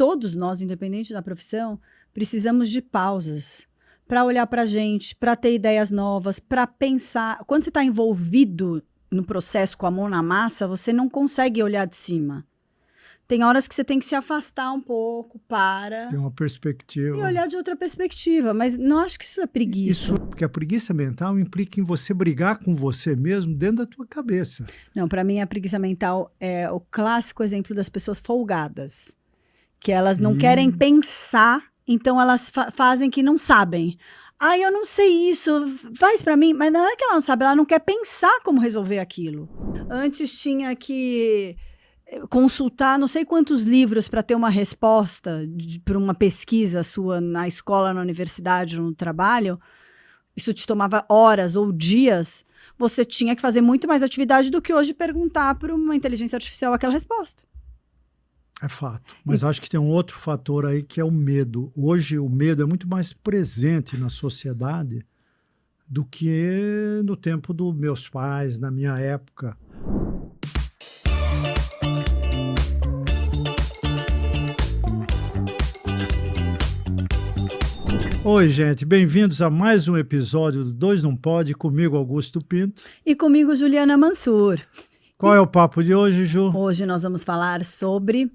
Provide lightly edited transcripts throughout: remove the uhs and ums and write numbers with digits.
todos nós, independente da profissão, precisamos de pausas para olhar para a gente, para ter ideias novas, para pensar. Quando você está envolvido no processo com a mão na massa, você não consegue olhar de cima. Tem horas que você tem que se afastar um pouco, Tem uma perspectiva. e olhar de outra perspectiva, mas não acho que isso é preguiça. Isso, porque a preguiça mental implica em você brigar com você mesmo dentro da tua cabeça. Não, para mim a preguiça mental é o clássico exemplo das pessoas folgadas, que elas não querem pensar, então elas fazem que não sabem. Ah, eu não sei isso, faz para mim, mas não é que ela não sabe, ela não quer pensar como resolver aquilo. Antes tinha que consultar não sei quantos livros para ter uma resposta para uma pesquisa sua na escola, na universidade, no trabalho. Isso te tomava horas ou dias. Você tinha que fazer muito mais atividade do que hoje perguntar para uma inteligência artificial aquela resposta. É fato. Mas acho que tem um outro fator aí que é o medo. Hoje o medo é muito mais presente na sociedade do que no tempo dos meus pais, na minha época. Oi, gente, bem-vindos a mais um episódio do Dois Não Pode, comigo Augusto Pinto. E comigo Juliana Mansur. Qual é o papo de hoje, Ju? Hoje nós vamos falar sobre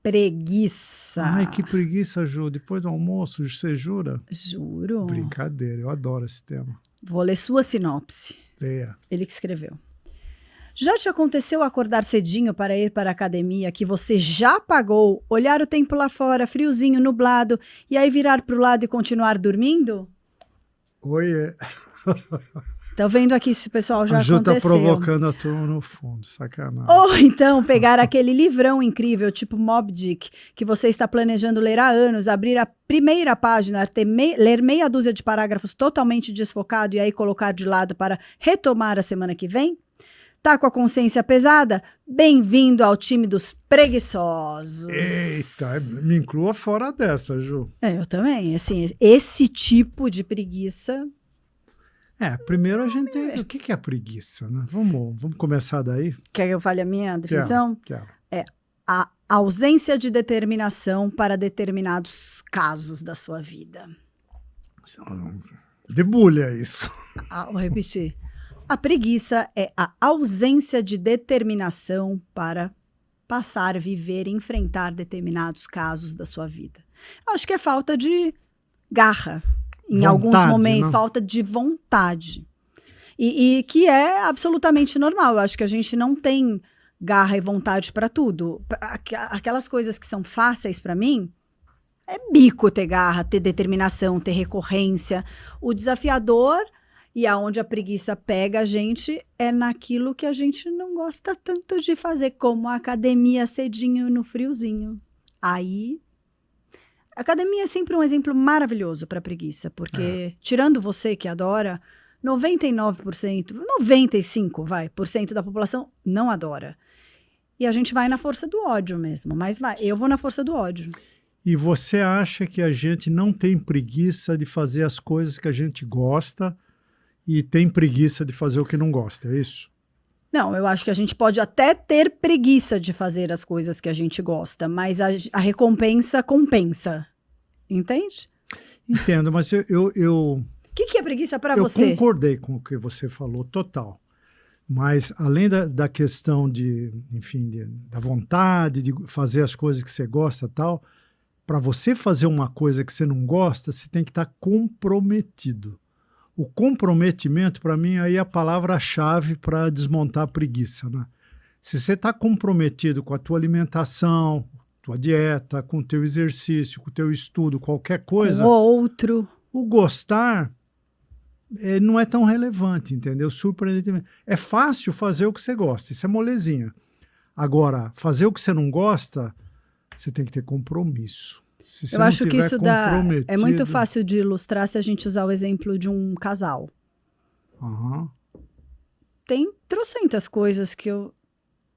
preguiça. Ai, que preguiça, Ju. Depois do almoço, você jura? Juro. Brincadeira, eu adoro esse tema. Vou ler sua sinopse. Leia. Ele que escreveu. Já te aconteceu acordar cedinho para ir para a academia que você já pagou, olhar o tempo lá fora, friozinho, nublado, e aí virar para o lado e continuar dormindo? Oi, Tá vendo aqui se o pessoal já a Ju aconteceu. tá provocando a turma no fundo, sacanagem. Ou então pegar aquele livrão incrível, tipo Moby Dick, que você está planejando ler há anos, abrir a primeira página, ler meia dúzia de parágrafos totalmente desfocado e aí colocar de lado para retomar a semana que vem? Tá com a consciência pesada? Bem-vindo ao time dos preguiçosos. Eita, me inclua fora dessa, Ju. Eu também. Assim, esse tipo de preguiça... Primeiro a gente tem... O que é a preguiça, né? Vamos começar daí? Quer que eu fale a minha definição? Quero. É a ausência de determinação para determinados casos da sua vida. Debulha isso. Vou repetir. A preguiça é a ausência de determinação para passar, viver e enfrentar determinados casos da sua vida. Acho que é falta de garra, em alguns momentos, né? Falta de vontade. E que é absolutamente normal. Eu acho que a gente não tem garra e vontade para tudo. Aquelas coisas que são fáceis para mim, é bico ter garra, ter determinação, ter recorrência. O desafiador... E aonde a preguiça pega a gente é naquilo que a gente não gosta tanto de fazer, como a academia cedinho no friozinho. Aí, a academia é sempre um exemplo maravilhoso para preguiça, porque tirando você que adora, 99%, 95% da população não adora. E a gente vai na força do ódio mesmo, mas eu vou na força do ódio. E você acha que a gente não tem preguiça de fazer as coisas que a gente gosta e tem preguiça de fazer o que não gosta, é isso? Não, eu acho que a gente pode até ter preguiça de fazer as coisas que a gente gosta, mas a recompensa compensa. Entende? Entendo, mas eu O que é preguiça para você? Eu concordei com o que você falou, total. Mas além da questão da vontade de fazer as coisas que você gosta e tal, para você fazer uma coisa que você não gosta, você tem que estar comprometido. O comprometimento, para mim, aí é a palavra-chave para desmontar a preguiça, né? Se você está comprometido com a tua alimentação, tua dieta, com o teu exercício, com o teu estudo, qualquer coisa... Com o outro. O gostar não é tão relevante, entendeu? Surpreendentemente. É fácil fazer o que você gosta, isso é molezinha. Agora, fazer o que você não gosta, você tem que ter compromisso. Eu acho que isso é muito fácil de ilustrar se a gente usar o exemplo de um casal. Tem trocentas coisas que eu...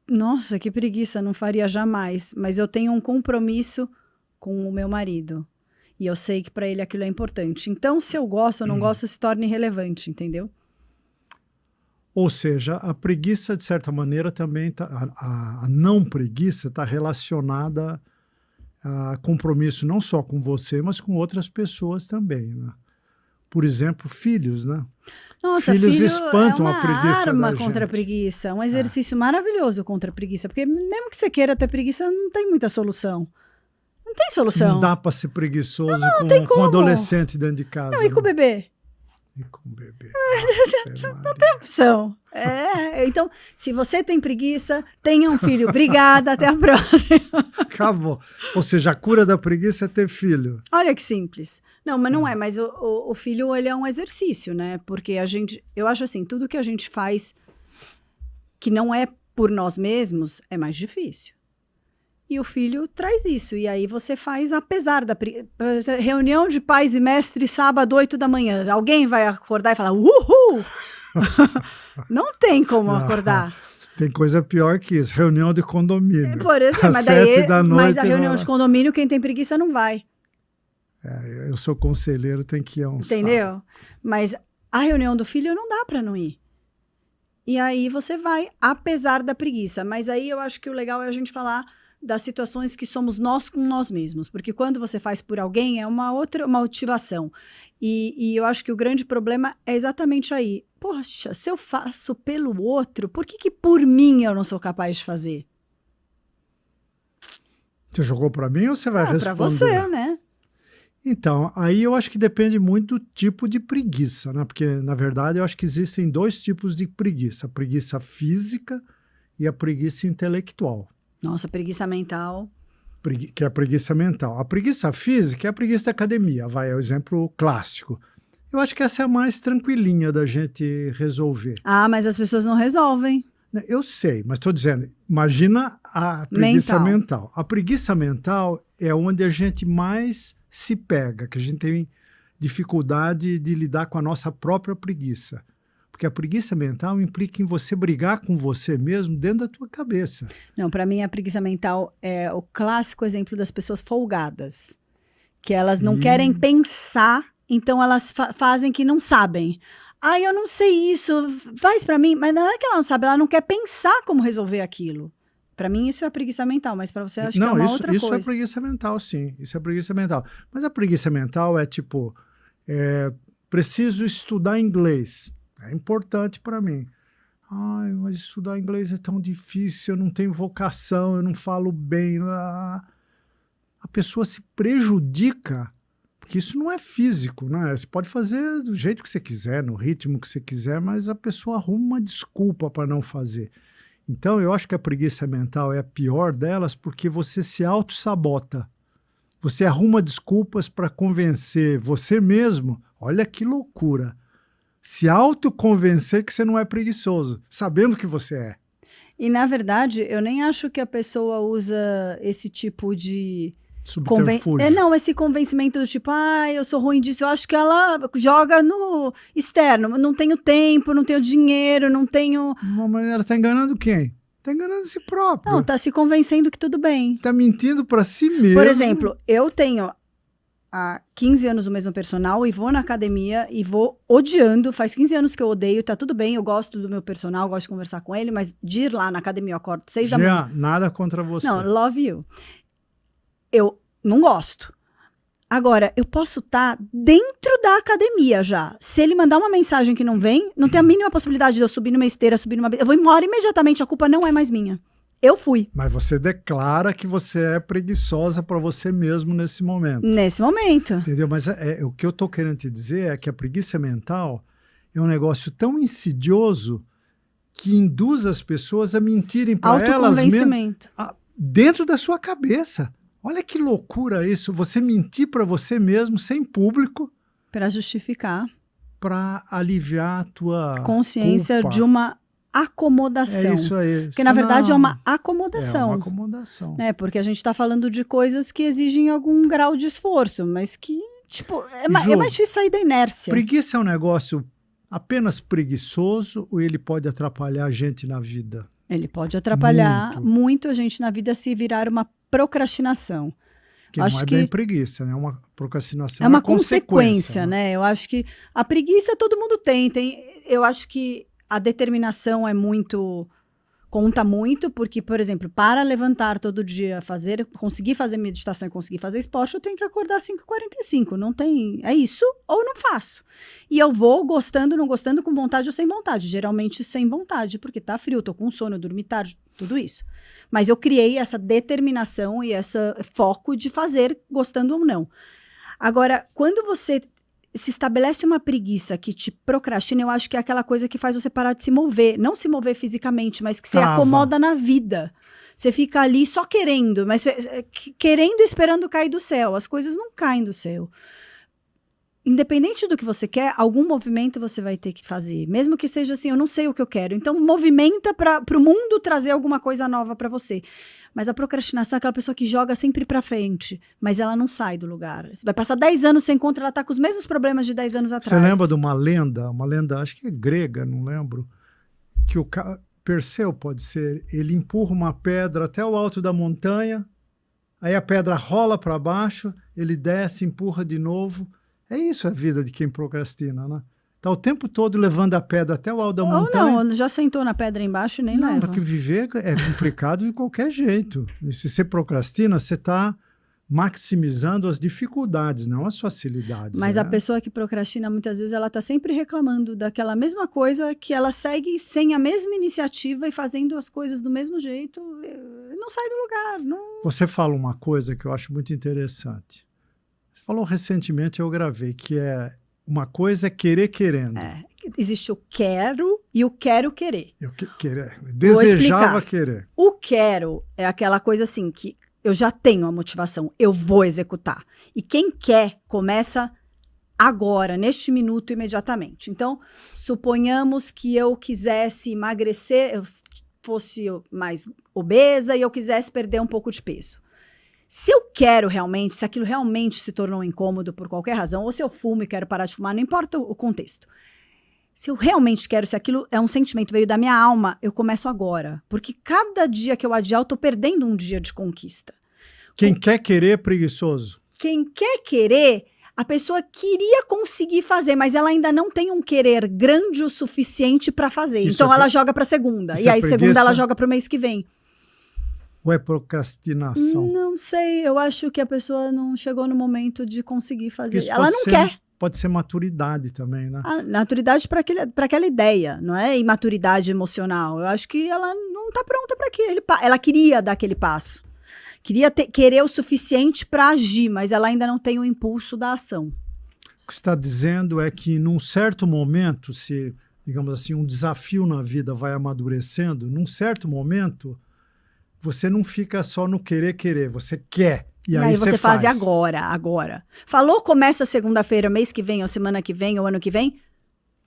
Nossa, que preguiça, não faria jamais. Mas eu tenho um compromisso com o meu marido. E eu sei que para ele aquilo é importante. Então, se eu gosto ou não gosto, se torna irrelevante, entendeu? Ou seja, a preguiça, de certa maneira, também a não preguiça está relacionada compromisso não só com você, mas com outras pessoas também, né? Por exemplo, filhos, né? Nossa, Filhos filho espantam é uma a preguiça arma da contra a gente. preguiça, um exercício maravilhoso contra a preguiça, porque mesmo que você queira ter preguiça, não tem muita solução. Não tem solução. Não dá para ser preguiçoso tem com como. adolescente dentro de casa. Não, e com o né? bebê? E com o bebê. Não tem opção. Então, se você tem preguiça, tenha um filho. Obrigada, até a próxima. Acabou. Ou seja, a cura da preguiça é ter filho. Olha que simples. Não, mas não é. Mas o filho, ele é um exercício, né? Porque eu acho assim, tudo que a gente faz que não é por nós mesmos é mais difícil. E o filho traz isso. E aí você faz apesar da reunião de pais e mestres sábado 8 da manhã. Alguém vai acordar e falar uhul! Não tem como acordar. Tem coisa pior que isso. Reunião de condomínio. Por exemplo, às 7 da noite. Mas a reunião de condomínio, quem tem preguiça não vai. Eu sou conselheiro, tem que ir a um Entendeu? sábado. Mas a reunião do filho não dá para não ir. E aí você vai, apesar da preguiça. Mas aí eu acho que o legal é a gente falar das situações que somos nós com nós mesmos. Porque quando você faz por alguém, é uma outra motivação. E eu acho que o grande problema é exatamente aí. Poxa, se eu faço pelo outro, por que por mim eu não sou capaz de fazer? Você jogou para mim ou você vai responder? Para você, né? Então, aí eu acho que depende muito do tipo de preguiça, né? Porque, na verdade, eu acho que existem dois tipos de preguiça. A preguiça física e a preguiça intelectual. Nossa, preguiça mental. Que é a preguiça mental. A preguiça física é a preguiça da academia, é o exemplo clássico. Eu acho que essa é a mais tranquilinha da gente resolver. Ah, mas as pessoas não resolvem. Eu sei, mas estou dizendo, imagina a preguiça mental. A preguiça mental é onde a gente mais se pega, que a gente tem dificuldade de lidar com a nossa própria preguiça. Porque a preguiça mental implica em você brigar com você mesmo dentro da tua cabeça. Não, para mim a preguiça mental é o clássico exemplo das pessoas folgadas. Que elas não querem pensar, então elas fazem que não sabem. Ah, eu não sei isso, faz para mim. Mas não é que ela não sabe, ela não quer pensar como resolver aquilo. Para mim isso é a preguiça mental, mas para você acho que é uma outra coisa. Não, isso é preguiça mental, sim. Isso é preguiça mental. Mas a preguiça mental é tipo, preciso estudar inglês. É importante para mim. Ai, mas estudar inglês é tão difícil, eu não tenho vocação, eu não falo bem. A pessoa se prejudica, porque isso não é físico, né? Você pode fazer do jeito que você quiser, no ritmo que você quiser, mas a pessoa arruma uma desculpa para não fazer. Então, eu acho que a preguiça mental é a pior delas porque você se auto-sabota. Você arruma desculpas para convencer você mesmo. Olha que loucura. Se autoconvencer que você não é preguiçoso, sabendo que você é. E, na verdade, eu nem acho que a pessoa usa esse tipo de... subterfúgio. Não, esse convencimento do tipo, eu sou ruim disso. Eu acho que ela joga no externo. Não tenho tempo, não tenho dinheiro, não tenho... Mas ela está enganando quem? Está enganando si próprio. Não, está se convencendo que tudo bem. Está mentindo para si mesmo. Por exemplo, eu tenho há 15 anos o mesmo personal e vou na academia e vou odiando. Faz 15 anos que eu odeio, tá tudo bem, eu gosto do meu personal, gosto de conversar com ele, mas de ir lá na academia eu acordo 6 da manhã. Nada contra você. Não, love you. Eu não gosto. Agora, eu posso estar dentro da academia já. Se ele mandar uma mensagem que não vem, não tem a mínima possibilidade de eu subir numa esteira, eu vou embora imediatamente, a culpa não é mais minha. Eu fui. Mas você declara que você é preguiçosa para você mesmo nesse momento. Nesse momento. Entendeu? Mas o que eu estou querendo te dizer é que a preguiça mental é um negócio tão insidioso que induz as pessoas a mentirem para elas mesmas dentro da sua cabeça. Olha que loucura isso, você mentir para você mesmo, sem público. Para justificar. Para aliviar a tua consciência culpa. De uma acomodação. É isso aí. Porque, na verdade, é uma acomodação. É uma acomodação. Porque a gente está falando de coisas que exigem algum grau de esforço, mas que, tipo, é mais difícil sair da inércia. Preguiça é um negócio apenas preguiçoso ou ele pode atrapalhar a gente na vida? Ele pode atrapalhar muito a gente na vida se virar uma procrastinação. Que não é bem preguiça, né? Uma procrastinação é uma consequência, né? Eu acho que a preguiça todo mundo tem. Eu acho que a determinação é muito conta muito, porque, por exemplo, para levantar todo dia, conseguir fazer meditação e conseguir fazer esporte, eu tenho que acordar às 5h45. Não tem. É isso ou não faço. E eu vou gostando, não gostando, com vontade ou sem vontade. Geralmente sem vontade, porque tá frio, tô com sono, eu dormi tarde, tudo isso. Mas eu criei essa determinação e esse foco de fazer, gostando ou não. Agora, quando você se estabelece uma preguiça que te procrastina, eu acho que é aquela coisa que faz você parar de se mover. Não se mover fisicamente, mas que você acomoda na vida. Você fica ali só querendo, mas querendo e esperando cair do céu. As coisas não caem do céu. Independente do que você quer, algum movimento você vai ter que fazer. Mesmo que seja assim, eu não sei o que eu quero. Então, movimenta para o mundo trazer alguma coisa nova para você. Mas a procrastinação é aquela pessoa que joga sempre para frente, mas ela não sai do lugar. Você vai passar 10 anos, você encontra, ela tá com os mesmos problemas de 10 anos atrás. Você lembra de uma lenda, acho que é grega, não lembro, que o Perseu, pode ser, ele empurra uma pedra até o alto da montanha, aí a pedra rola para baixo, ele desce, empurra de novo. É isso a vida de quem procrastina, né? Tá o tempo todo levando a pedra até o alto da montanha. Ou não, já sentou na pedra embaixo e nem leva. Porque viver é complicado de qualquer jeito. E se você procrastina, você está maximizando as dificuldades, não as facilidades. Mas a pessoa que procrastina, muitas vezes, ela está sempre reclamando daquela mesma coisa que ela segue sem a mesma iniciativa e fazendo as coisas do mesmo jeito. Não sai do lugar. Não... Você fala uma coisa que eu acho muito interessante. Você falou recentemente, eu gravei, que é uma coisa é querer querendo. Existe o quero e o quero querer. Desejava querer. O quero é aquela coisa assim que eu já tenho a motivação, eu vou executar. E quem quer começa agora, neste minuto, imediatamente. Então, suponhamos que eu quisesse emagrecer, eu fosse mais obesa e eu quisesse perder um pouco de peso. Se eu quero realmente, se aquilo realmente se tornou incômodo por qualquer razão, ou se eu fumo e quero parar de fumar, não importa o contexto. Se eu realmente quero, se aquilo é um sentimento, veio da minha alma, eu começo agora. Porque cada dia que eu adiar, eu tô perdendo um dia de conquista. Quem quer querer é preguiçoso. Quem quer querer, a pessoa queria conseguir fazer, mas ela ainda não tem um querer grande o suficiente para fazer. Então ela joga para segunda. E aí segunda ela joga para o mês que vem. Ou é procrastinação? Não sei, eu acho que a pessoa não chegou no momento de conseguir fazer. Ela não quer. Pode ser maturidade também, né? A maturidade para aquela ideia, não é imaturidade emocional. Eu acho que ela não está pronta para aquele passo. Ela queria dar aquele passo. Queria querer o suficiente para agir, mas ela ainda não tem o impulso da ação. O que você está dizendo é que num certo momento, se, digamos assim, um desafio na vida vai amadurecendo, num certo momento... Você não fica só no querer, você quer. E aí você faz agora. Falou, começa segunda-feira, mês que vem, ou semana que vem, ou ano que vem,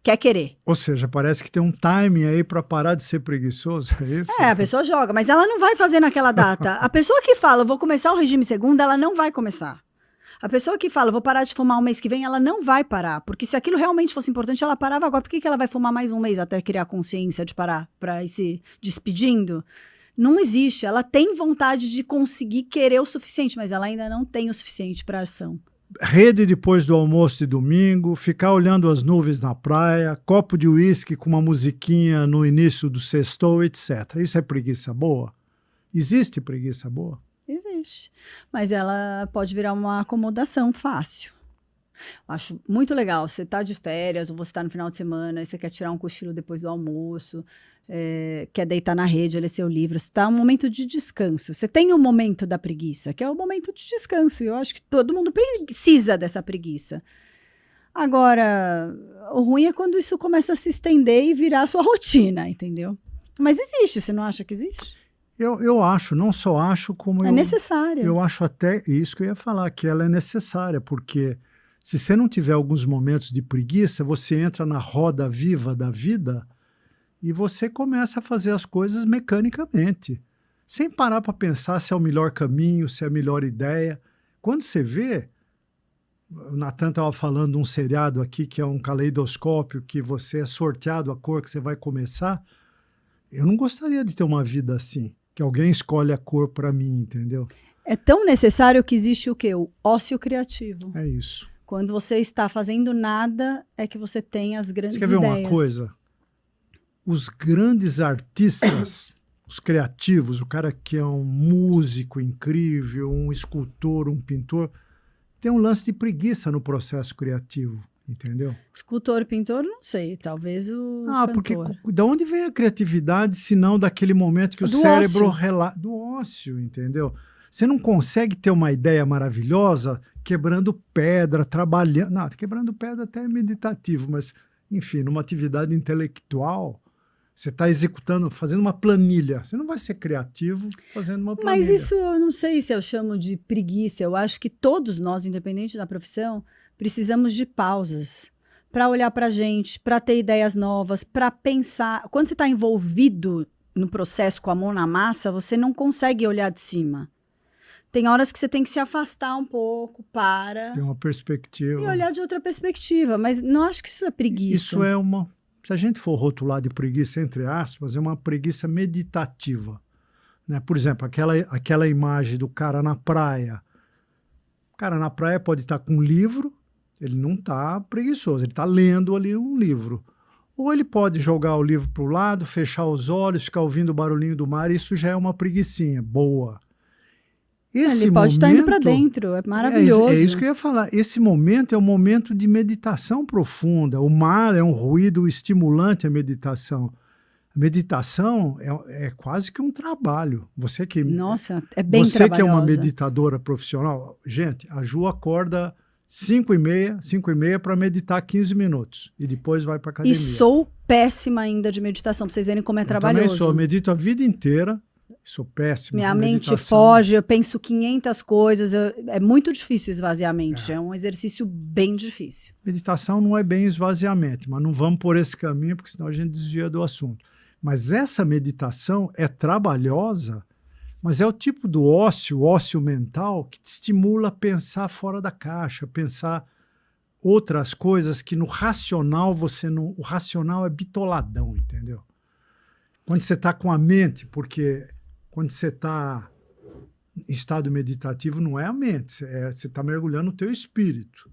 quer querer. Ou seja, parece que tem um timing aí para parar de ser preguiçoso, é isso? A pessoa joga, mas ela não vai fazer naquela data. A pessoa que fala, eu vou começar o regime segunda, ela não vai começar. A pessoa que fala, eu vou parar de fumar o mês que vem, ela não vai parar. Porque se aquilo realmente fosse importante, ela parava agora. Por que ela vai fumar mais um mês até criar consciência de parar, para ir se despedindo? Não existe, ela tem vontade de conseguir querer o suficiente, mas ela ainda não tem o suficiente para ação. Rede depois do almoço de domingo, ficar olhando as nuvens na praia, copo de uísque com uma musiquinha no início do sextou, etc. Isso é preguiça boa? Existe preguiça boa? Existe, mas ela pode virar uma acomodação fácil. Acho muito legal, você está de férias ou você está no final de semana e você quer tirar um cochilo depois do almoço, quer deitar na rede, ler seu livro, você está um momento de descanso. Você tem um momento da preguiça, que é o momento de descanso, e eu acho que todo mundo precisa dessa preguiça. Agora, o ruim é quando isso começa a se estender e virar a sua rotina, entendeu? Mas existe, você não acha que existe? Eu acho, não só acho, como é necessária. Eu acho até isso que eu ia falar, que ela é necessária, porque se você não tiver alguns momentos de preguiça, você entra na roda viva da vida e você começa a fazer as coisas mecanicamente, sem parar para pensar se é o melhor caminho, se é a melhor ideia. Quando você vê, o Natan estava falando de um seriado aqui que é um caleidoscópio, que você é sorteado a cor que você vai começar. Eu não gostaria de ter uma vida assim, que alguém escolhe a cor para mim, entendeu? É tão necessário que existe o quê? O ócio criativo. É isso. Quando você está fazendo nada, é que você tem as grandes ideias. Você quer ver uma coisa? Os grandes artistas, os criativos, o cara que é um músico incrível, um escultor, um pintor, tem um lance de preguiça no processo criativo, entendeu? Escultor, pintor, não sei, talvez o Porque cantor. da onde vem a criatividade, se não daquele momento que o Do cérebro ócio. do ócio, entendeu? Você não consegue ter uma ideia maravilhosa quebrando pedra, trabalhando. Não, quebrando pedra até é meditativo, mas, enfim, numa atividade intelectual, você está executando, fazendo uma planilha. Você não vai ser criativo fazendo uma planilha. Mas isso eu não sei se eu chamo de preguiça. Eu acho que todos nós, independente da profissão, precisamos de pausas para olhar para a gente, para ter ideias novas, para pensar. Quando você está envolvido no processo com a mão na massa, você não consegue olhar de cima. Tem horas que você tem que se afastar um pouco Tem uma perspectiva. e olhar de outra perspectiva. Mas não acho que isso é preguiça. Isso é uma... Se a gente for rotular de preguiça, entre aspas, é uma preguiça meditativa. Né? Por exemplo, aquela imagem do cara na praia. O cara na praia pode estar com um livro, ele não está preguiçoso, ele está lendo ali um livro. Ou ele pode jogar o livro para o lado, fechar os olhos, ficar ouvindo o barulhinho do mar, isso já é uma preguicinha boa. Ele pode estar indo para dentro, é maravilhoso. É isso que eu ia falar. Esse momento é um momento de meditação profunda. O mar é um ruído estimulante à meditação. A meditação é quase que um trabalho. Nossa, é bem Você trabalhosa. que é uma meditadora profissional, gente, a Ju acorda 5h30 para meditar 15 minutos e depois vai para academia. E sou péssima ainda de meditação, para vocês verem como é Eu trabalhoso. também sou, eu medito a vida inteira. Sou péssimo. Minha com mente meditação. foge, eu penso 500 coisas. É muito difícil esvaziar a mente. É um exercício bem difícil. Meditação não é bem esvaziamento, mas não vamos por esse caminho, porque senão a gente desvia do assunto. Mas essa meditação é trabalhosa, mas é o tipo do ócio mental, que te estimula a pensar fora da caixa, pensar outras coisas que no racional você não... O racional é bitoladão, entendeu? Quando você está com a mente, porque... Quando você está em estado meditativo, não é a mente, você está mergulhando no teu espírito.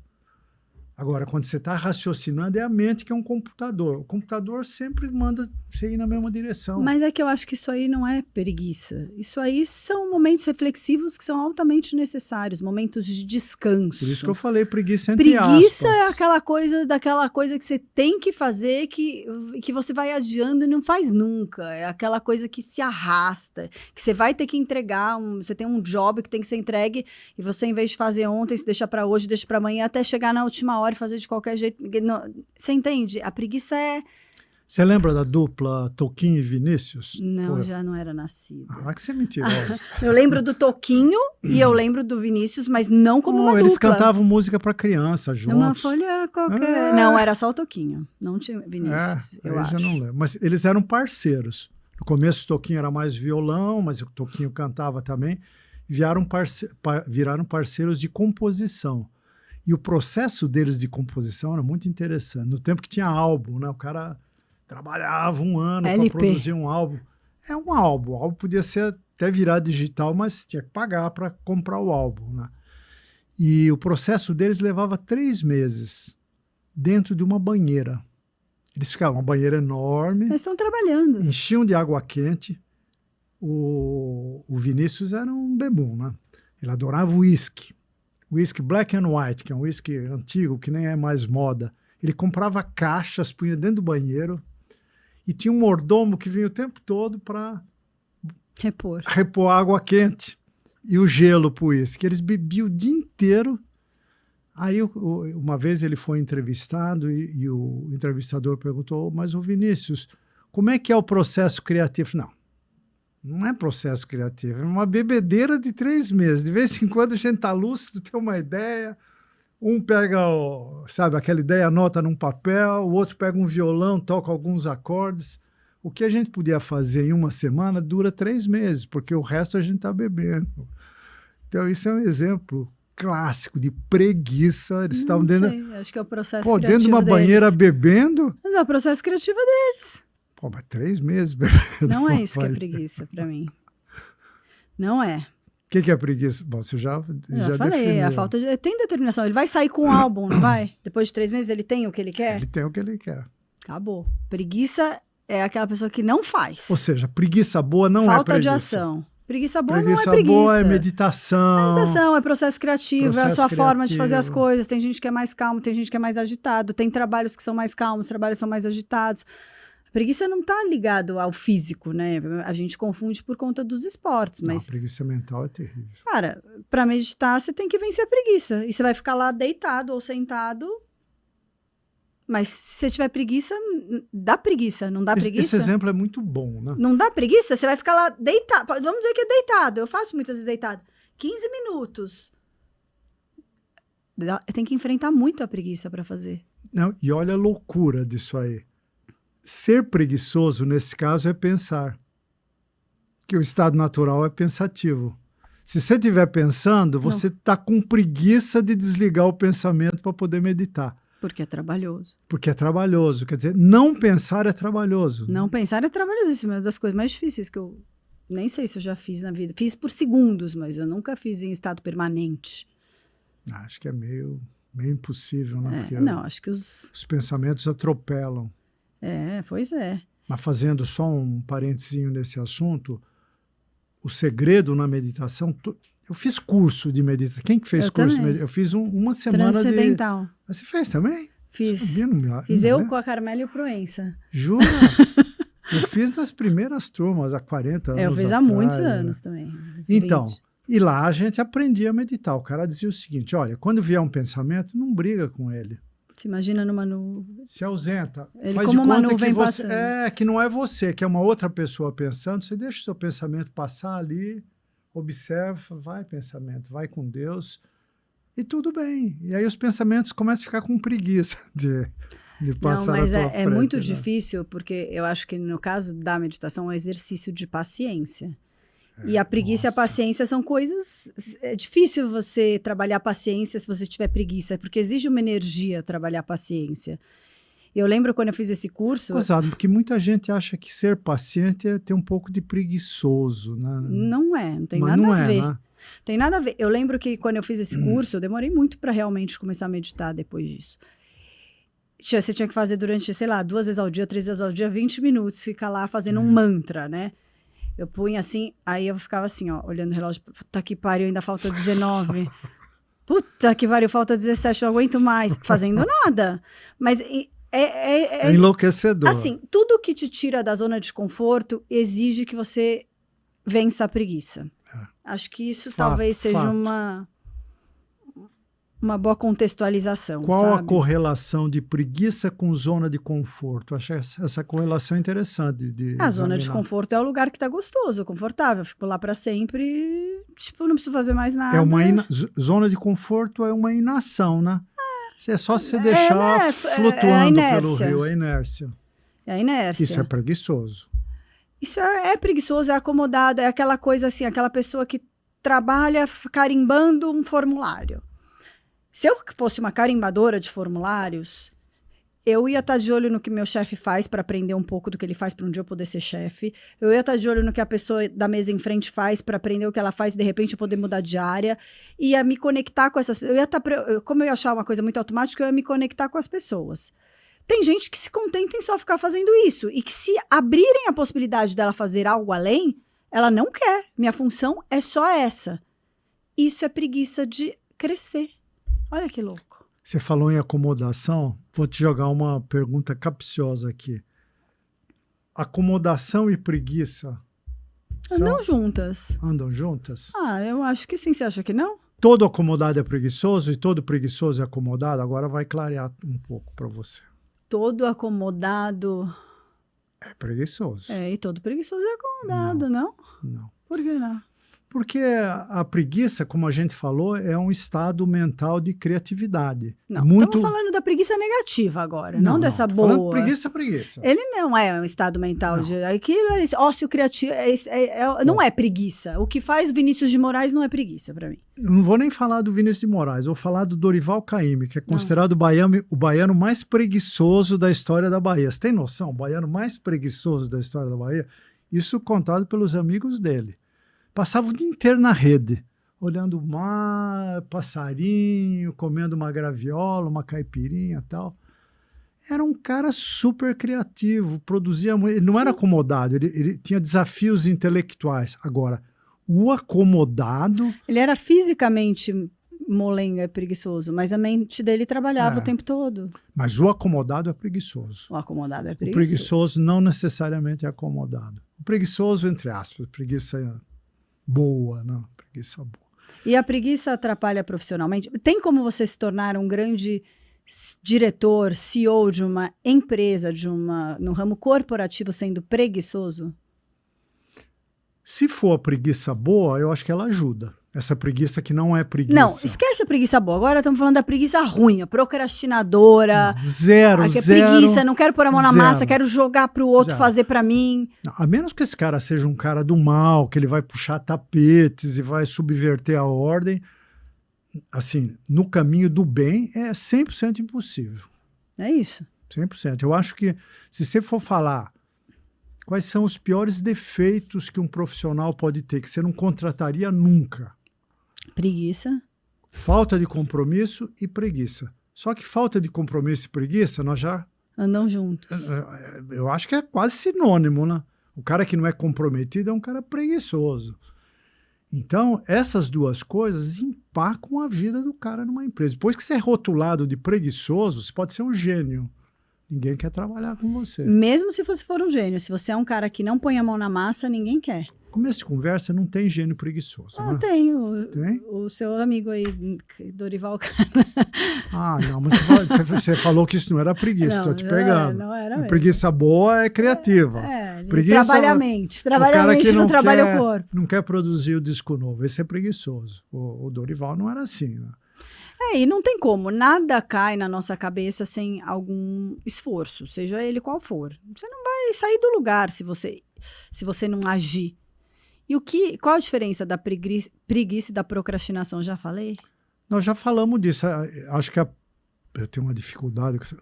Agora, quando você está raciocinando, é a mente que é um computador. O computador sempre manda você ir na mesma direção. Mas é que eu acho que isso aí não é preguiça. Isso aí são momentos reflexivos que são altamente necessários, momentos de descanso. Por isso que eu falei preguiça entre aspas. Preguiça é daquela coisa que você tem que fazer, que você vai adiando e não faz nunca. É aquela coisa que se arrasta, que você vai ter que entregar, você tem um job que tem que ser entregue, e você, em vez de fazer ontem, você deixa para hoje, deixa para amanhã, até chegar na última hora e fazer de qualquer jeito. Você entende? A preguiça é... Você lembra da dupla Toquinho e Vinícius? Não, já não era nascida. Ah, que você é mentirosa. Eu lembro do Toquinho e eu lembro do Vinícius, mas não como uma eles dupla. cantavam música para criança juntos. Uma folha qualquer. Não, era só o Toquinho. Não tinha Vinícius, eu acho. Já não lembro. Mas eles eram parceiros. No começo o Toquinho era mais violão, mas o Toquinho cantava também. Viraram parceiros de composição. E o processo deles de composição era muito interessante. No tempo que tinha álbum, né? O cara trabalhava um ano para produzir um álbum. É um álbum. O álbum podia ser até virar digital, mas tinha que pagar para comprar o álbum, né? E o processo deles levava 3 meses dentro de uma banheira. Eles ficavam uma banheira enorme. Eles estão trabalhando. Enchiam de água quente. O Vinícius era um bebum, né? Ele adorava uísque. Whisky Black and White, que é um whisky antigo, que nem é mais moda. Ele comprava caixas, punha dentro do banheiro e tinha um mordomo que vinha o tempo todo para repor água quente e o gelo para o whisky. Eles bebiam o dia inteiro. Aí, uma vez ele foi entrevistado e o entrevistador perguntou, mas o Vinícius, como é que é o processo criativo? Não é processo criativo, é uma bebedeira de 3 meses. De vez em quando a gente está lúcido, tem uma ideia, um pega, sabe, aquela ideia, anota num papel, o outro pega um violão, toca alguns acordes. O que a gente podia fazer em uma semana dura 3 meses, porque o resto a gente está bebendo. Então isso é um exemplo clássico de preguiça. Eles estavam dentro... acho que é o processo criativo dentro de uma banheira bebendo. Mas é o processo criativo deles. Mas 3 meses. Não é isso que é preguiça para mim. Não é. O que é preguiça? Bom, você já falei, definiu. A falta de... Tem determinação. Ele vai sair com um álbum, não vai? Depois de 3 meses ele tem o que ele quer? Ele tem o que ele quer. Acabou. Preguiça é aquela pessoa que não faz. Ou seja, preguiça boa não Falta é de preguiça. ação. Preguiça boa Preguiça não é preguiça. boa é meditação. Meditação é processo criativo, é a Processo sua forma de fazer as criativo. coisas. Tem gente que é mais calmo, tem gente que é mais agitado. Tem trabalhos que são mais calmos, trabalhos que são mais agitados. A preguiça não está ligado ao físico, né? A gente confunde por conta dos esportes, Não, mas, a preguiça mental é terrível. cara, para meditar você tem que vencer a preguiça. E você vai ficar lá deitado ou sentado. Mas se você tiver preguiça, dá preguiça, não dá preguiça? Esse exemplo é muito bom, né? Não dá preguiça? Você vai ficar lá deitado. Vamos dizer que é deitado. Eu faço muitas vezes deitado. 15 minutos. Tem que enfrentar muito a preguiça para fazer. Não, e olha a loucura disso aí. Ser preguiçoso, nesse caso, é pensar. Que o estado natural é pensativo. Se você estiver pensando, você está com preguiça de desligar o pensamento para poder meditar. Porque é trabalhoso. Porque é trabalhoso. Quer dizer, não pensar é trabalhoso. Não pensar é trabalhosíssimo. É uma das coisas mais difíceis que eu nem sei se eu já fiz na vida. Fiz por segundos, mas eu nunca fiz em estado permanente. Acho que é meio impossível, né? Porque Não, acho que os pensamentos atropelam. Pois é. Mas fazendo só um parentezinho nesse assunto, o segredo na meditação... Eu fiz curso de meditação. Quem que fez curso de meditação? Eu fiz uma semana Transcendental. Você fez também? Fiz. Fiz eu com a Carmela e o Proença. Jura? Eu fiz nas primeiras turmas, há 40 anos Eu fiz há atrás, muitos anos também. Então, 20. e lá a gente aprendia a meditar. O cara dizia o seguinte, olha, quando vier um pensamento, não briga com ele. Se imagina numa nuvem. Se ausenta. Ele Faz como de uma conta nuvem que você, passando. que não é você, que é uma outra pessoa pensando. Você deixa o seu pensamento passar ali, observa, vai pensamento, vai com Deus e tudo bem. E aí os pensamentos começam a ficar com preguiça de passar Não, mas à tua é frente, muito né? difícil, porque eu acho que no caso da meditação é um exercício de paciência. E a preguiça e a paciência são coisas... É difícil você trabalhar paciência se você tiver preguiça, porque exige uma energia trabalhar paciência. Eu lembro quando eu fiz esse curso... Gozado, porque muita gente acha que ser paciente é ter um pouco de preguiçoso, né? Não tem Mas nada não a ver. né? Tem nada a ver. Eu lembro que quando eu fiz esse curso, eu demorei muito para realmente começar a meditar depois disso. Você tinha que fazer durante, sei lá, 2 vezes ao dia, 3 vezes ao dia, 20 minutos, ficar lá fazendo um mantra, né? Eu punha assim, aí eu ficava assim, ó, olhando o relógio, puta que pariu, ainda falta 19. Puta que pariu, falta 17, não aguento mais, fazendo nada. Mas É enlouquecedor. assim, tudo que te tira da zona de conforto exige que você vença a preguiça. Acho que isso talvez seja uma boa contextualização. Qual sabe? a correlação de preguiça com zona de conforto? Acho essa correlação interessante de A zona de examinar. conforto é o lugar que tá gostoso, confortável. Fico lá para sempre e, tipo, não preciso fazer mais nada. Zona de conforto é uma inação, né? É só você deixar flutuando pelo rio, a inércia. É a inércia. Isso é preguiçoso. Isso é preguiçoso, é acomodado, é aquela coisa assim, aquela pessoa que trabalha carimbando um formulário. Se eu fosse uma carimbadora de formulários, eu ia estar de olho no que meu chefe faz para aprender um pouco do que ele faz para um dia eu poder ser chefe. Eu ia estar de olho no que a pessoa da mesa em frente faz para aprender o que ela faz e de repente eu poder mudar de área. Ia me conectar com essas pessoas. Como eu ia achar uma coisa muito automática, eu ia me conectar com as pessoas. Tem gente que se contenta em só ficar fazendo isso e que se abrirem a possibilidade dela fazer algo além, ela não quer. Minha função é só essa. Isso é preguiça de crescer. Olha que louco. Você falou em acomodação, vou te jogar uma pergunta capciosa aqui. Acomodação e preguiça andam juntas. Andam juntas? Eu acho que sim. Você acha que não? Todo acomodado é preguiçoso e todo preguiçoso é acomodado? Agora vai clarear um pouco para você. Todo acomodado... É preguiçoso. E todo preguiçoso é acomodado, não? Não. Por que não? Porque a preguiça, como a gente falou, é um estado mental de criatividade. Não, muito... estamos falando da preguiça negativa agora, não dessa boa. Preguiça. Ele não é um estado mental de... Aquilo é ócio criativo, não é preguiça. O que faz Vinícius de Moraes não é preguiça para mim. Eu não vou nem falar do Vinícius de Moraes, vou falar do Dorival Caymmi, que é considerado o baiano mais preguiçoso da história da Bahia. Você tem noção? O baiano mais preguiçoso da história da Bahia? Isso contado pelos amigos dele. Passava o dia inteiro na rede, olhando o mar, passarinho, comendo uma graviola, uma caipirinha e tal. era um cara super criativo, produzia muito, ele não era acomodado, ele tinha desafios intelectuais. Agora, o acomodado... Ele era fisicamente molenga, preguiçoso, mas a mente dele trabalhava o tempo todo. Mas o acomodado é preguiçoso. O acomodado é O preguiçoso. preguiçoso não necessariamente é acomodado. O preguiçoso, entre aspas, preguiça boa, não, preguiça boa. E a preguiça atrapalha profissionalmente? Tem como você se tornar um grande diretor, CEO de uma empresa, no ramo corporativo, sendo preguiçoso? Se for a preguiça boa, eu acho que ela ajuda. Essa preguiça que não é preguiça. Não, esquece a preguiça boa. Agora estamos falando da preguiça ruim, a procrastinadora. Não, zero. Preguiça, não quero pôr a mão na massa, quero jogar para o outro fazer para mim. Não, a menos que esse cara seja um cara do mal, que ele vai puxar tapetes e vai subverter a ordem, assim, no caminho do bem é 100% impossível. É isso. 100%. Eu acho que se você for falar quais são os piores defeitos que um profissional pode ter, que você não contrataria nunca. Preguiça. Falta de compromisso e preguiça. Só que falta de compromisso e preguiça, nós já... Andam juntos. Eu acho que é quase sinônimo, né? O cara que não é comprometido é um cara preguiçoso. Então, essas duas coisas empacam a vida do cara numa empresa. Depois que você é rotulado de preguiçoso, você pode ser um gênio. Ninguém quer trabalhar com você. Mesmo se você for um gênio, se você é um cara que não põe a mão na massa, ninguém quer. Começo de conversa, não tem gênio preguiçoso. Ah, né? tem. Tem? O seu amigo aí, Dorival. Ah, não, mas você falou que isso não era preguiça, estou te pegando. Não era mesmo. Preguiça boa é criativa. Preguiça, trabalha a mente. Trabalha a mente e não trabalha o corpo. Não quer produzir o disco novo. Esse é preguiçoso. O Dorival não era assim, né? E não tem como. Nada cai na nossa cabeça sem algum esforço, seja ele qual for. Você não vai sair do lugar se você não agir. E qual a diferença da preguiça e da procrastinação? Já falei? Nós já falamos disso. Acho que eu tenho uma dificuldade com isso.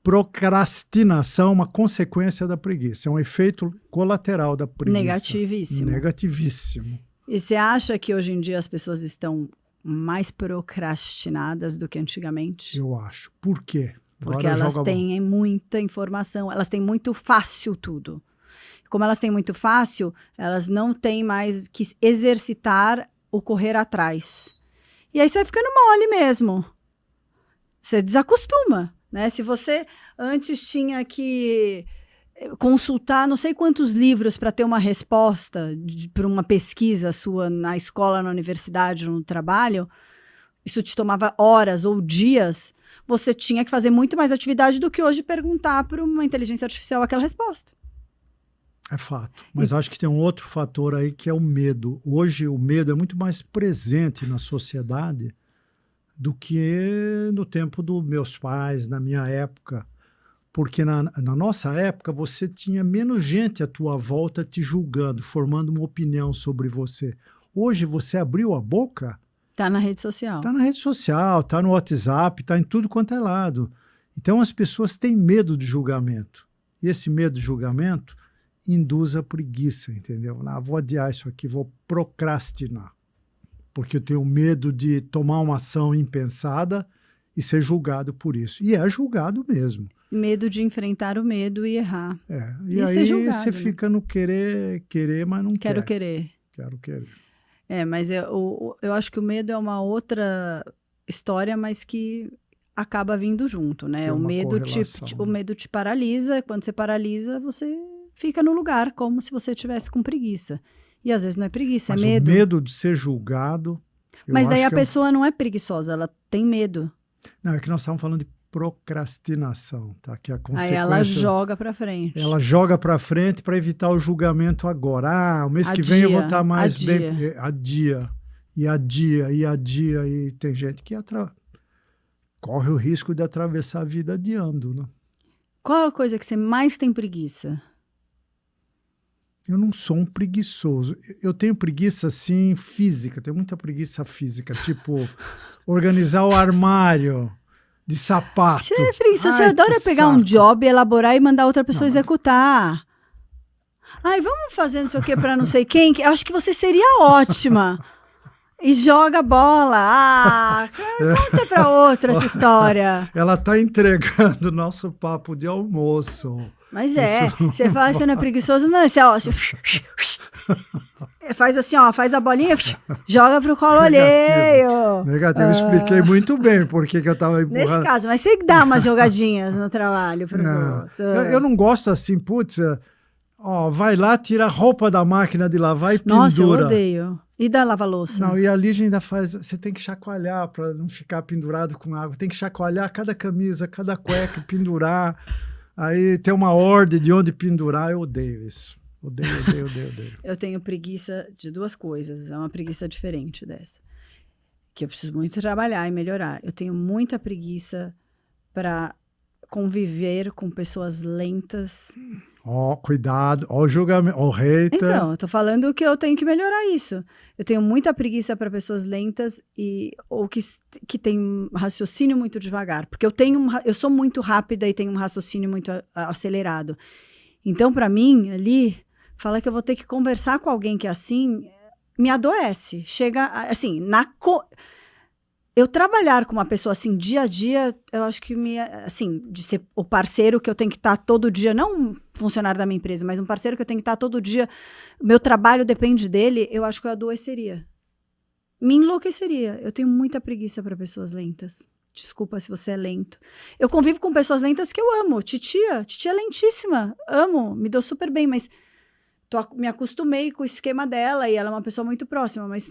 Procrastinação é uma consequência da preguiça. É um efeito colateral da preguiça. Negativíssimo. Negativíssimo. E você acha que hoje em dia as pessoas estão mais procrastinadas do que antigamente? Eu acho. Por quê? Porque elas têm muita informação, elas têm muito fácil tudo. Como elas têm muito fácil, elas não têm mais que exercitar o correr atrás. E aí você vai ficando mole mesmo. Você desacostuma, né? Se você antes tinha que consultar não sei quantos livros para ter uma resposta para uma pesquisa sua na escola, na universidade, no trabalho, isso te tomava horas ou dias, você tinha que fazer muito mais atividade do que hoje perguntar para uma inteligência artificial aquela resposta. É fato. Mas acho que tem um outro fator aí que é o medo. Hoje o medo é muito mais presente na sociedade do que no tempo dos meus pais, na minha época. Porque na nossa época você tinha menos gente à tua volta te julgando, formando uma opinião sobre você. Hoje você abriu a boca... Tá na rede social. Tá na rede social, tá no WhatsApp, tá em tudo quanto é lado. Então as pessoas têm medo de julgamento. E esse medo de julgamento induz a preguiça, entendeu? Vou adiar isso aqui, vou procrastinar. Porque eu tenho medo de tomar uma ação impensada e ser julgado por isso. E é julgado mesmo. Medo de enfrentar o medo e errar. E aí você fica no querer, mas não quer. Quero querer. Mas eu acho que o medo é uma outra história, mas que acaba vindo junto, né? O medo te paralisa, quando você paralisa, você fica no lugar, como se você estivesse com preguiça. E às vezes não é preguiça, mas é medo. O medo de ser julgado... Mas daí a pessoa não é preguiçosa, ela tem medo. Não, é que nós estamos falando de procrastinação, tá? Que é a consequência... Aí ela joga para frente. Ela joga para frente para evitar o julgamento agora. O mês que vem eu vou estar mais bem... Adia. E tem gente que corre o risco de atravessar a vida adiando, né? Qual a coisa que você mais tem preguiça? Eu não sou um preguiçoso. Eu tenho preguiça, sim, física. Tenho muita preguiça física. Tipo, organizar o armário de sapato. Você adora pegar um job, elaborar e mandar outra pessoa executar. Vamos fazer não sei o que para não sei quem. Eu acho que você seria ótima. E joga a bola. Ah, conta pra outro essa história. Ela tá entregando o nosso papo de almoço. Mas você fala, você não é preguiçoso, não, você, ó, você faz assim, ó, faz a bolinha, joga pro colo alheio. Negativo, eu expliquei muito bem por que eu tava empurrando. Nesse caso, mas você dá umas jogadinhas no trabalho pros outros. Eu não gosto assim, putz, ó, vai lá, tira a roupa da máquina de lavar e pendura. Nossa, eu odeio. E da lava-louça? Não, e a Lígia ainda faz, você tem que chacoalhar para não ficar pendurado com água, tem que chacoalhar cada camisa, cada cueca, pendurar, aí tem uma ordem de onde pendurar, eu odeio isso. Odeio. Eu tenho preguiça de duas coisas, é uma preguiça diferente dessa, que eu preciso muito trabalhar e melhorar. Eu tenho muita preguiça para conviver com pessoas lentas. Ó, cuidado, ó o julgamento, ó o hater. Então, eu tô falando que eu tenho que melhorar isso. Eu tenho muita preguiça para pessoas lentas ou que tem raciocínio muito devagar, porque eu sou muito rápida e tenho um raciocínio muito acelerado. Então, para mim, ali, fala que eu vou ter que conversar com alguém que é assim, me adoece. Chega, assim, eu trabalhar com uma pessoa assim, dia a dia, eu acho que assim, de ser o parceiro que eu tenho que estar todo dia, não um funcionário da minha empresa, mas um parceiro que eu tenho que estar todo dia, o meu trabalho depende dele, eu acho que eu adoeceria. Me enlouqueceria. Eu tenho muita preguiça para pessoas lentas. Desculpa se você é lento. Eu convivo com pessoas lentas que eu amo. Titia é lentíssima. Amo, me dou super bem, mas me acostumei com o esquema dela e ela é uma pessoa muito próxima, mas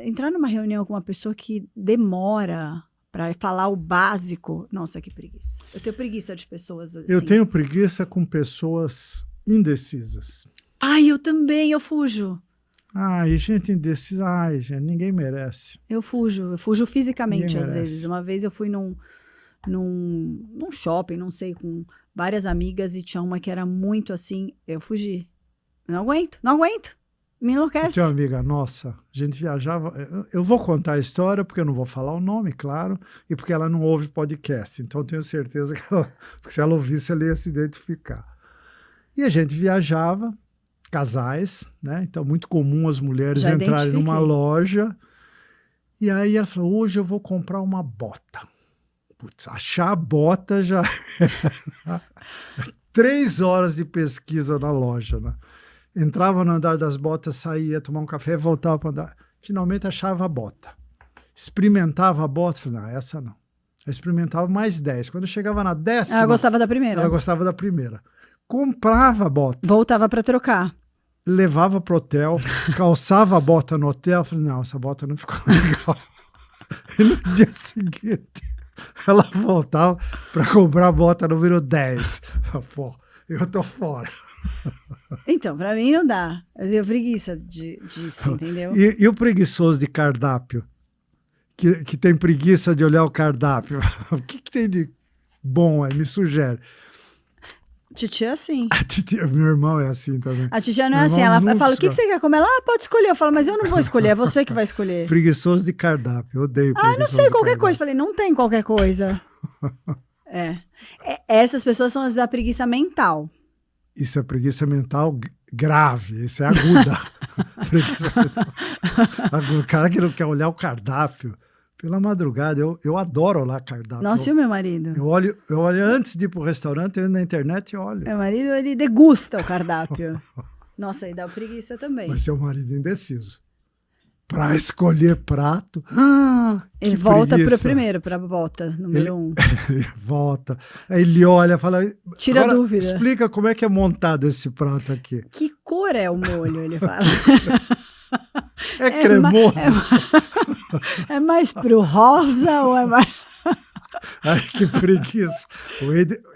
entrar numa reunião com uma pessoa que demora para falar o básico, nossa, que preguiça. Eu tenho preguiça de pessoas assim. Eu tenho preguiça com pessoas indecisas. Ai, eu também, eu fujo. Ai, gente indecisa, ai, gente, ninguém merece. Eu fujo fisicamente às vezes. Uma vez eu fui num shopping, não sei, com várias amigas e tinha uma que era muito assim, eu fugi. Não aguento. Me enlouquece. Tinha uma amiga nossa, a gente viajava. Eu vou contar a história, porque eu não vou falar o nome, claro, e porque ela não ouve podcast. Então, tenho certeza que porque se ela ouvisse, ela ia se identificar. E a gente viajava, casais, né? Então, muito comum as mulheres entrarem numa loja. E aí ela falou: hoje eu vou comprar uma bota. Putz, achar a bota já. 3 horas de pesquisa na loja, né? Entrava no andar das botas, saía, tomar um café, voltava para andar. Finalmente achava a bota. Experimentava a bota, falei, não, essa não. Eu experimentava mais 10. Quando eu chegava na 10ª... Ela gostava da primeira. Ela gostava da primeira. Comprava a bota. Voltava para trocar. Levava pro hotel, calçava a bota no hotel, falei, não, essa bota não ficou legal. E no dia seguinte, ela voltava para comprar a bota número 10. Pô, eu tô fora. Então, para mim não dá. Eu tenho preguiça disso, entendeu? E o preguiçoso de cardápio? Que tem preguiça de olhar o cardápio. O que tem de bom aí? Me sugere. Titia é assim. Meu irmão é assim também. A titia não é assim. Ela fala, o que você quer comer? Ela pode escolher. Eu falo, mas eu não vou escolher. É você que vai escolher. Preguiçoso de cardápio. Eu odeio preguiçoso. Ah, não sei, qualquer coisa. Falei, não tem qualquer coisa. Essas pessoas são as da preguiça mental. Isso é preguiça mental grave, isso é aguda. Preguiça mental. O cara que não quer olhar o cardápio, pela madrugada, eu adoro olhar cardápio. Nossa, e o meu marido? Eu olho antes de ir pro restaurante, eu entro na internet e olho. Meu marido, ele degusta o cardápio. Nossa, e dá preguiça também. Mas seu marido é indeciso. Para escolher prato. Ele volta para a bota, número 1. Ele volta. Aí ele olha e fala. Tira a dúvida. Explica como é que é montado esse prato aqui. Que cor é o molho? Ele fala. É cremoso. É mais pro rosa ou é mais. Ai, que preguiça.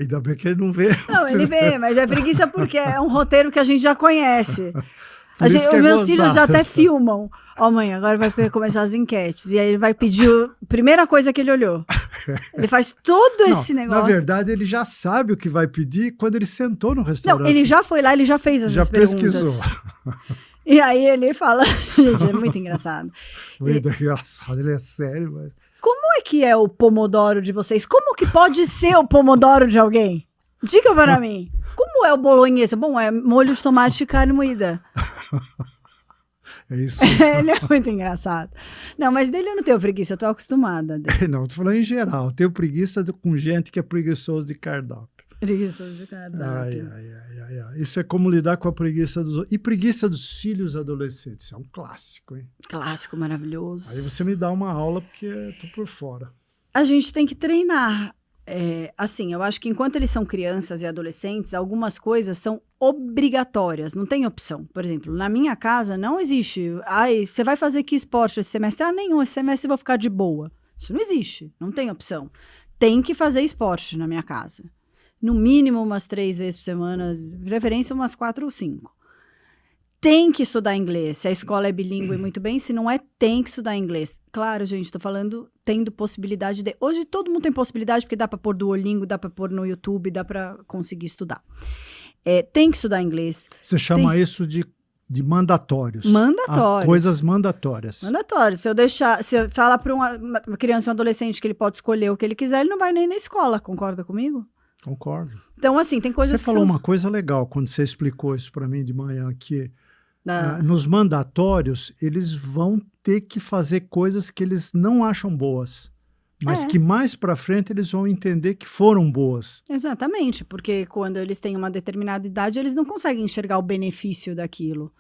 Ainda bem que ele não vê. Não, ele vê, mas é preguiça porque é um roteiro que a gente já conhece. Os meus filhos já até filmam. Ó, mãe, agora vai começar as enquetes. E aí ele vai pedir a primeira coisa que ele olhou. Ele faz todo esse negócio. Na verdade, ele já sabe o que vai pedir quando ele sentou no restaurante. Não, ele já foi lá, ele já fez essas perguntas. Já pesquisou. E aí ele fala... Gente, é muito engraçado. Engraçado, ele é sério, mas... Como é que é o pomodoro de vocês? Como que pode ser o pomodoro de alguém? Diga para mim. Como é o bolonhesa? Bom, é molho de tomate e carne moída. É isso. Ele é muito engraçado. Não, mas dele eu não tenho preguiça, eu tô acostumada. Não, tô falando em geral. Eu tenho preguiça com gente que é preguiçoso de cardápio. Preguiça de cardápio. Ai. Isso é como lidar com a preguiça dos outros. E preguiça dos filhos adolescentes. É um clássico, hein? Clássico, maravilhoso. Aí você me dá uma aula porque eu tô por fora. A gente tem que treinar. Assim, eu acho que enquanto eles são crianças e adolescentes, algumas coisas são obrigatórias, não tem opção. Por exemplo, na minha casa não existe. Ai, você vai fazer que esporte esse semestre? Ah, nenhum, esse semestre eu vou ficar de boa. Isso não existe, não tem opção. Tem que fazer esporte na minha casa. No mínimo umas 3 vezes por semana, de preferência umas 4 ou 5. Tem que estudar inglês. Se a escola é bilíngue, muito bem. Se não é, tem que estudar inglês. Claro, gente, estou falando tendo possibilidade de... Hoje todo mundo tem possibilidade, porque dá para pôr Duolingo, dá para pôr no YouTube, dá para conseguir estudar. Tem que estudar inglês. Você chama isso de mandatórios. Mandatórios. Coisas mandatórias. Mandatórios. Se eu falar para uma criança ou um adolescente que ele pode escolher o que ele quiser, ele não vai nem na escola. Concorda comigo? Concordo. Então, assim, tem coisas Você falou uma coisa legal quando você explicou isso para mim de manhã, que nos mandatórios eles vão ter que fazer coisas que eles não acham boas, mas que mais para frente eles vão entender que foram boas. Exatamente, porque quando eles têm uma determinada idade, eles não conseguem enxergar o benefício daquilo.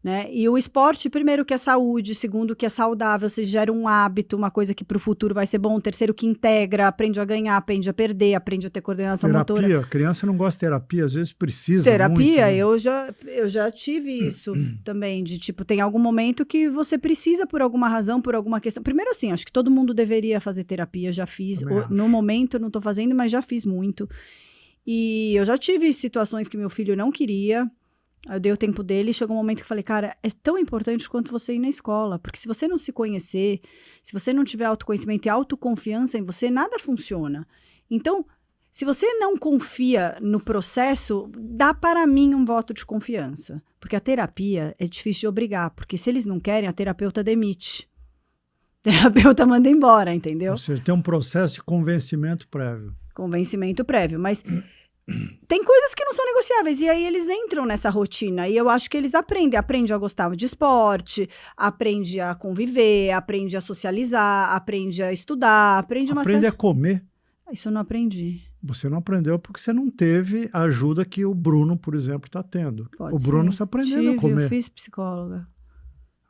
Né? E o esporte, primeiro, que é saúde, segundo, que é saudável, você gera um hábito, uma coisa que para o futuro vai ser bom, terceiro, que integra, aprende a ganhar, aprende a perder, aprende a ter coordenação motora. Terapia, criança não gosta de terapia, às vezes precisa terapia, muito, né? eu já tive isso também, de tipo, tem algum momento que você precisa por alguma razão, por alguma questão. Primeiro assim, acho que todo mundo deveria fazer terapia, já fiz, no momento não estou fazendo, mas já fiz muito. E eu já tive situações que meu filho não queria. Eu dei o tempo dele e chegou um momento que eu falei, cara, é tão importante quanto você ir na escola, porque se você não se conhecer, se você não tiver autoconhecimento e autoconfiança em você, nada funciona. Então, se você não confia no processo, dá para mim um voto de confiança, porque a terapia é difícil de obrigar, porque se eles não querem, a terapeuta demite. A terapeuta manda embora, entendeu? Ou seja, tem um processo de convencimento prévio. Convencimento prévio, mas... Tem coisas que não são negociáveis, e aí eles entram nessa rotina, e eu acho que eles aprendem a gostar de esporte, aprende a conviver, aprende a socializar, aprende a estudar, aprende a comer. Isso eu não aprendi. Você não aprendeu porque você não teve a ajuda que o Bruno, por exemplo, está tendo. O Bruno está aprendendo a comer. Eu fiz psicóloga.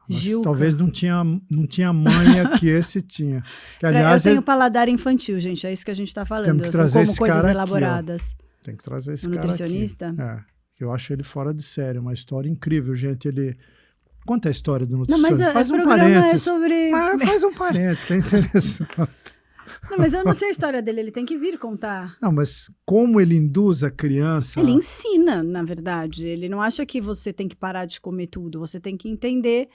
Mas talvez não tinha manha que esse tinha. Que, aliás, eu tenho paladar infantil, gente, é isso que a gente está falando. Temos que trazer esse coisas cara elaboradas. Aqui, tem que trazer esse nutricionista? Cara aqui. Eu acho ele fora de série, uma história incrível, gente. Conta a história do nutricionista. Não, mas faz um parênteses. É sobre... faz um parênteses, que é interessante. Não, mas eu não sei a história dele, ele tem que vir contar. Não, mas como ele induz a criança... Ele ensina, na verdade. Ele não acha que você tem que parar de comer tudo, você tem que entender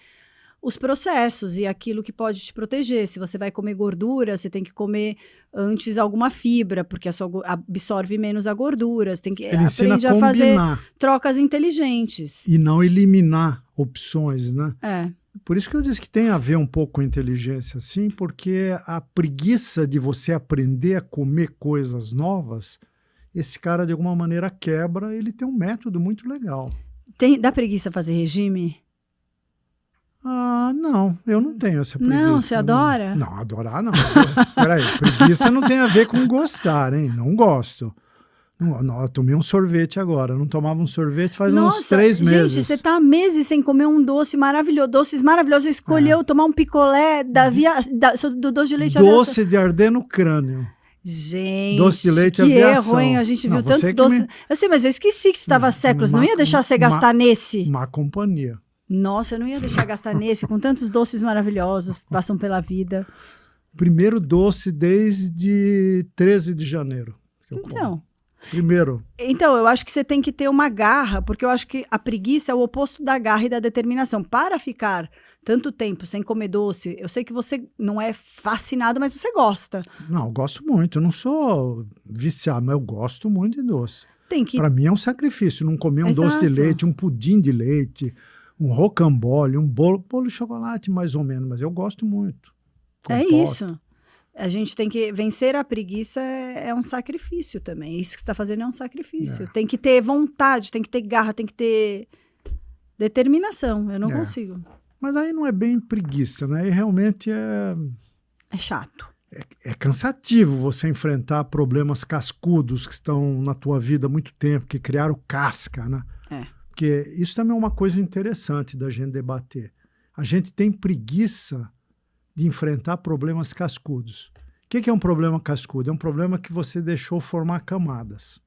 os processos e aquilo que pode te proteger. Se você vai comer gordura, você tem que comer antes alguma fibra, porque absorve menos a gordura. Você tem que aprender a fazer trocas inteligentes. E não eliminar opções, né? É. Por isso que eu disse que tem a ver um pouco com inteligência, sim, porque a preguiça de você aprender a comer coisas novas, esse cara de alguma maneira quebra, ele tem um método muito legal. Dá preguiça fazer regime? Não, eu não tenho essa preguiça. Não, você adora? Não, adorar não. Peraí, preguiça não tem a ver com gostar, hein? Não gosto. Não, eu tomei um sorvete agora. Eu não tomava um sorvete faz uns 3 meses. Gente, você tá há meses sem comer um doce maravilhoso. Doces maravilhosos. Você escolheu tomar um picolé do doce de leite. Doce de arder no crânio. Gente, doce de leite que erro, hein? A gente viu tantos doces. Eu sei, mas eu esqueci que você estava séculos. Não ia deixar você gastar nesse. Má companhia. Nossa, eu não ia deixar gastar nesse, com tantos doces maravilhosos que passam pela vida. Primeiro doce desde 13 de janeiro. Primeiro. Então, eu acho que você tem que ter uma garra, porque eu acho que a preguiça é o oposto da garra e da determinação. Para ficar tanto tempo sem comer doce, eu sei que você não é fascinado, mas você gosta. Não, eu gosto muito. Eu não sou viciado, mas eu gosto muito de doce. Para mim é um sacrifício não comer um doce de leite, um pudim de leite, um rocambole, um bolo de chocolate mais ou menos, mas eu gosto muito. É isso. A gente tem que vencer a preguiça, é um sacrifício também. Isso que você está fazendo é um sacrifício. Tem que ter vontade, tem que ter garra, tem que ter determinação. Eu não consigo. Mas aí não é bem preguiça, né? E realmente É chato. é cansativo você enfrentar problemas cascudos que estão na tua vida há muito tempo, que criaram casca, né? Porque isso também é uma coisa interessante da gente debater. A gente tem preguiça de enfrentar problemas cascudos. O que é um problema cascudo? É um problema que você deixou formar camadas.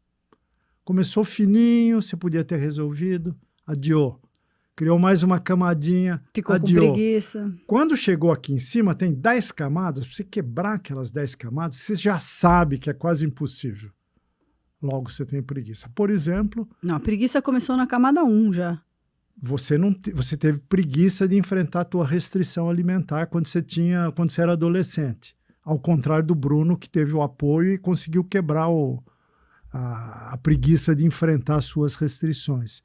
Começou fininho, você podia ter resolvido, adiou. Criou mais uma camadinha, Ficou adiou. com preguiça. Quando chegou aqui em cima, tem 10 camadas. Para você quebrar aquelas 10 camadas, você já sabe que é quase impossível. Logo, você tem preguiça. Por exemplo... Não, a preguiça começou na camada 1 já. Você teve preguiça de enfrentar a tua restrição alimentar quando você era adolescente. Ao contrário do Bruno, que teve o apoio e conseguiu quebrar a preguiça de enfrentar as suas restrições.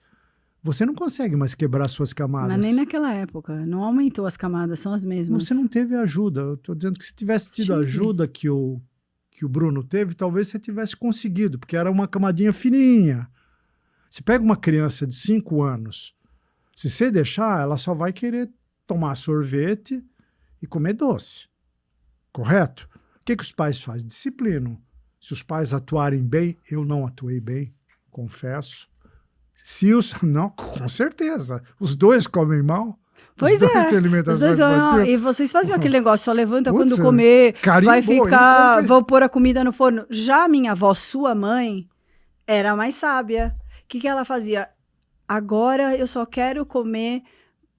Você não consegue mais quebrar suas camadas. Mas nem naquela época. Não aumentou as camadas, são as mesmas. Você não teve ajuda. Eu estou dizendo que se tivesse tido a ajuda que o Bruno teve, talvez você tivesse conseguido, porque era uma camadinha fininha. Você pega uma criança de 5 anos, se você deixar, ela só vai querer tomar sorvete e comer doce. Correto? O que os pais fazem? Disciplinam. Se os pais atuarem bem, eu não atuei bem, confesso. Não, com certeza. Os dois comem mal. Pois os dois é. têm alimentação Os dois infantil. e vocês faziam aquele negócio, só levanta Putz, quando comer, carimbou, vai ficar, eu vou pôr a comida no forno. Já a minha avó, sua mãe, era mais sábia. O que ela fazia? Agora eu só quero comer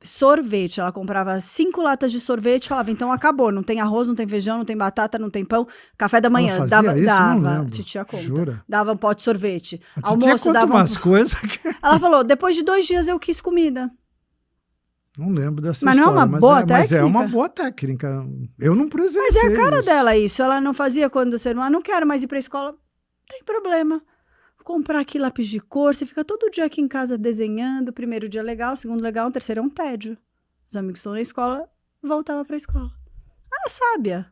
sorvete. Ela comprava 5 latas de sorvete e falava, então acabou, não tem arroz, não tem feijão, não tem batata, não tem pão. Café da manhã, Ela fazia isso? Não dava, lembro. titia conta. Jura? Dava um pote de sorvete. A titia Almoço conta dava umas coisas que... Ela falou, depois de 2 dias eu quis comida. Não lembro dessa Mas não é história. uma boa Mas é uma técnica? boa técnica. Eu não presenciei Mas é a cara isso. dela isso. Ela não fazia quando você não quero mais ir pra escola. Não tem problema. Comprar aqui lápis de cor, você fica todo dia aqui em casa desenhando. Primeiro dia legal, segundo legal, terceiro é um tédio. Os amigos estão na escola, voltava pra escola. Ah, sábia.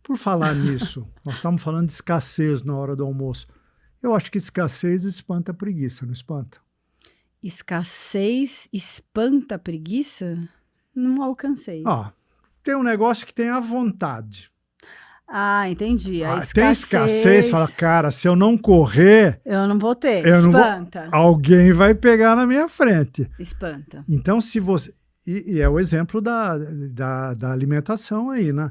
Por falar nisso, nós estamos falando de escassez na hora do almoço. Eu acho que escassez espanta a preguiça, não espanta? Escassez espanta a preguiça? Não alcancei. Ó, tem um negócio que tem a vontade. Ah, entendi. A Tem escassez, fala, cara, se eu não correr... Eu não vou ter. Eu não Espanta. Alguém vai pegar na minha frente. Espanta. Então, se você... E é o exemplo da alimentação aí, né?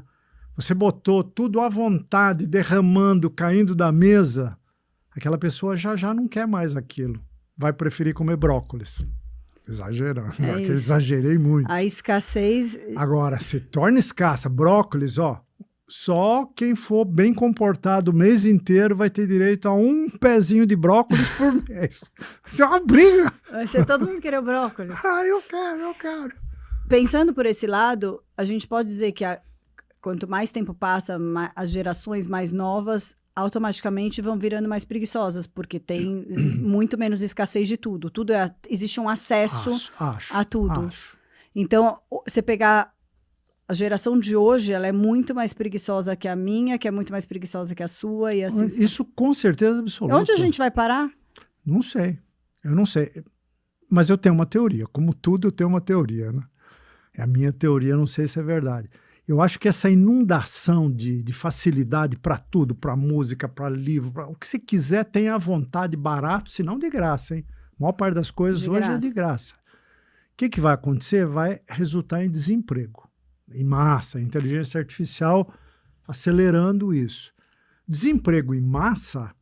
Você botou tudo à vontade, derramando, caindo da mesa, aquela pessoa já não quer mais aquilo. Vai preferir comer brócolis. Exagerando. É Eu exagerei muito. A escassez... Agora, se torna escassa. Brócolis, ó, só quem for bem comportado o mês inteiro vai ter direito a um pezinho de brócolis por mês. Isso é uma briga. Vai ser todo mundo querer o brócolis. Eu quero. Pensando por esse lado, a gente pode dizer que quanto mais tempo passa, as gerações mais novas automaticamente vão virando mais preguiçosas, porque tem muito menos escassez de tudo. Existe um acesso a tudo. Então, você pegar a geração de hoje, ela é muito mais preguiçosa que a minha, que é muito mais preguiçosa que a sua. E assim, isso com certeza absoluta. Onde a gente vai parar? Não sei. Eu não sei. Mas eu tenho uma teoria. Como tudo, eu tenho uma teoria, né? É a minha teoria, não sei se é verdade. Eu acho que essa inundação de facilidade para tudo, para música, para livro, o que você quiser, tem à vontade, barato, se não de graça, hein? A maior parte das coisas hoje é de graça. O que vai acontecer? Vai resultar em desemprego, em massa, inteligência artificial acelerando isso. Desemprego em massa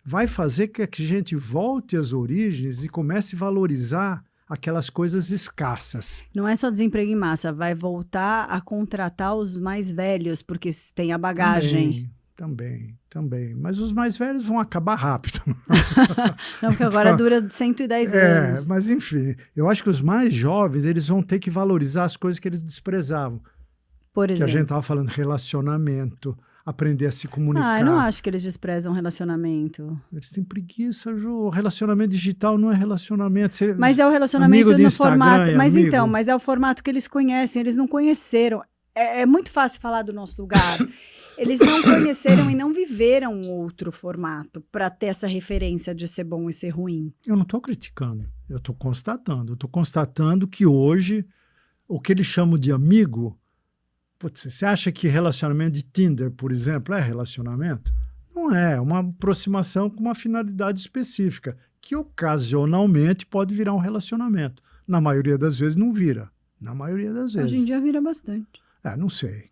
vai fazer que a gente volte às origens e comece a valorizar aquelas coisas escassas. Não é só desemprego em massa, vai voltar a contratar os mais velhos, porque tem a bagagem. Também. Mas os mais velhos vão acabar rápido. Não, porque agora então, dura 110 anos. Mas enfim, eu acho que os mais jovens, eles vão ter que valorizar as coisas que eles desprezavam. Por exemplo. Que a gente estava falando, relacionamento, aprender a se comunicar. Eu não acho que eles desprezam relacionamento. Eles têm preguiça, Ju. Relacionamento digital não é relacionamento. Mas é o relacionamento no formato. Mas amigo. então, mas é o formato que eles conhecem, eles não conheceram. É muito fácil falar do nosso lugar. Eles não conheceram e não viveram outro formato para ter essa referência de ser bom e ser ruim. Eu não estou criticando, eu estou constatando. Eu estou constatando que hoje o que eles chamam de amigo. Putz, você acha que relacionamento de Tinder, por exemplo, é relacionamento? Não é uma aproximação com uma finalidade específica, que ocasionalmente pode virar um relacionamento. Na maioria das vezes não vira. Na maioria das vezes. Hoje em dia vira bastante. Não sei.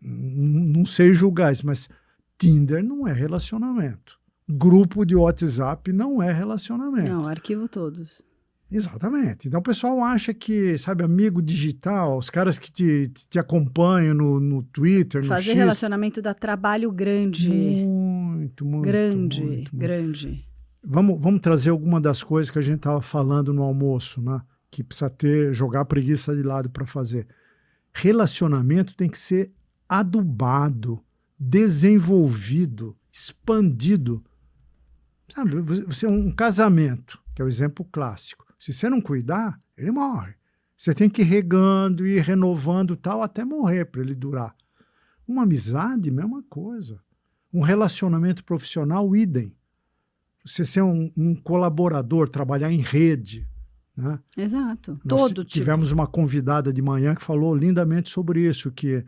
Não sei julgar isso, mas Tinder não é relacionamento. Grupo de WhatsApp não é relacionamento. Não, arquivo todos. Exatamente. Então o pessoal acha que, sabe, amigo digital, os caras que te acompanham no Twitter, no Fazer X, relacionamento dá trabalho grande. Muito. Grande. Vamos trazer alguma das coisas que a gente estava falando no almoço, né? Que precisa jogar a preguiça de lado para fazer. Relacionamento tem que ser adubado, desenvolvido, expandido. Sabe, você um casamento, que é o exemplo clássico. Se você não cuidar, ele morre. Você tem que ir regando, ir renovando tal, até morrer para ele durar. Uma amizade, mesma coisa. Um relacionamento profissional, idem. Você ser um colaborador, trabalhar em rede. Né? Exato. Nós tivemos uma convidada de manhã que falou lindamente sobre isso, que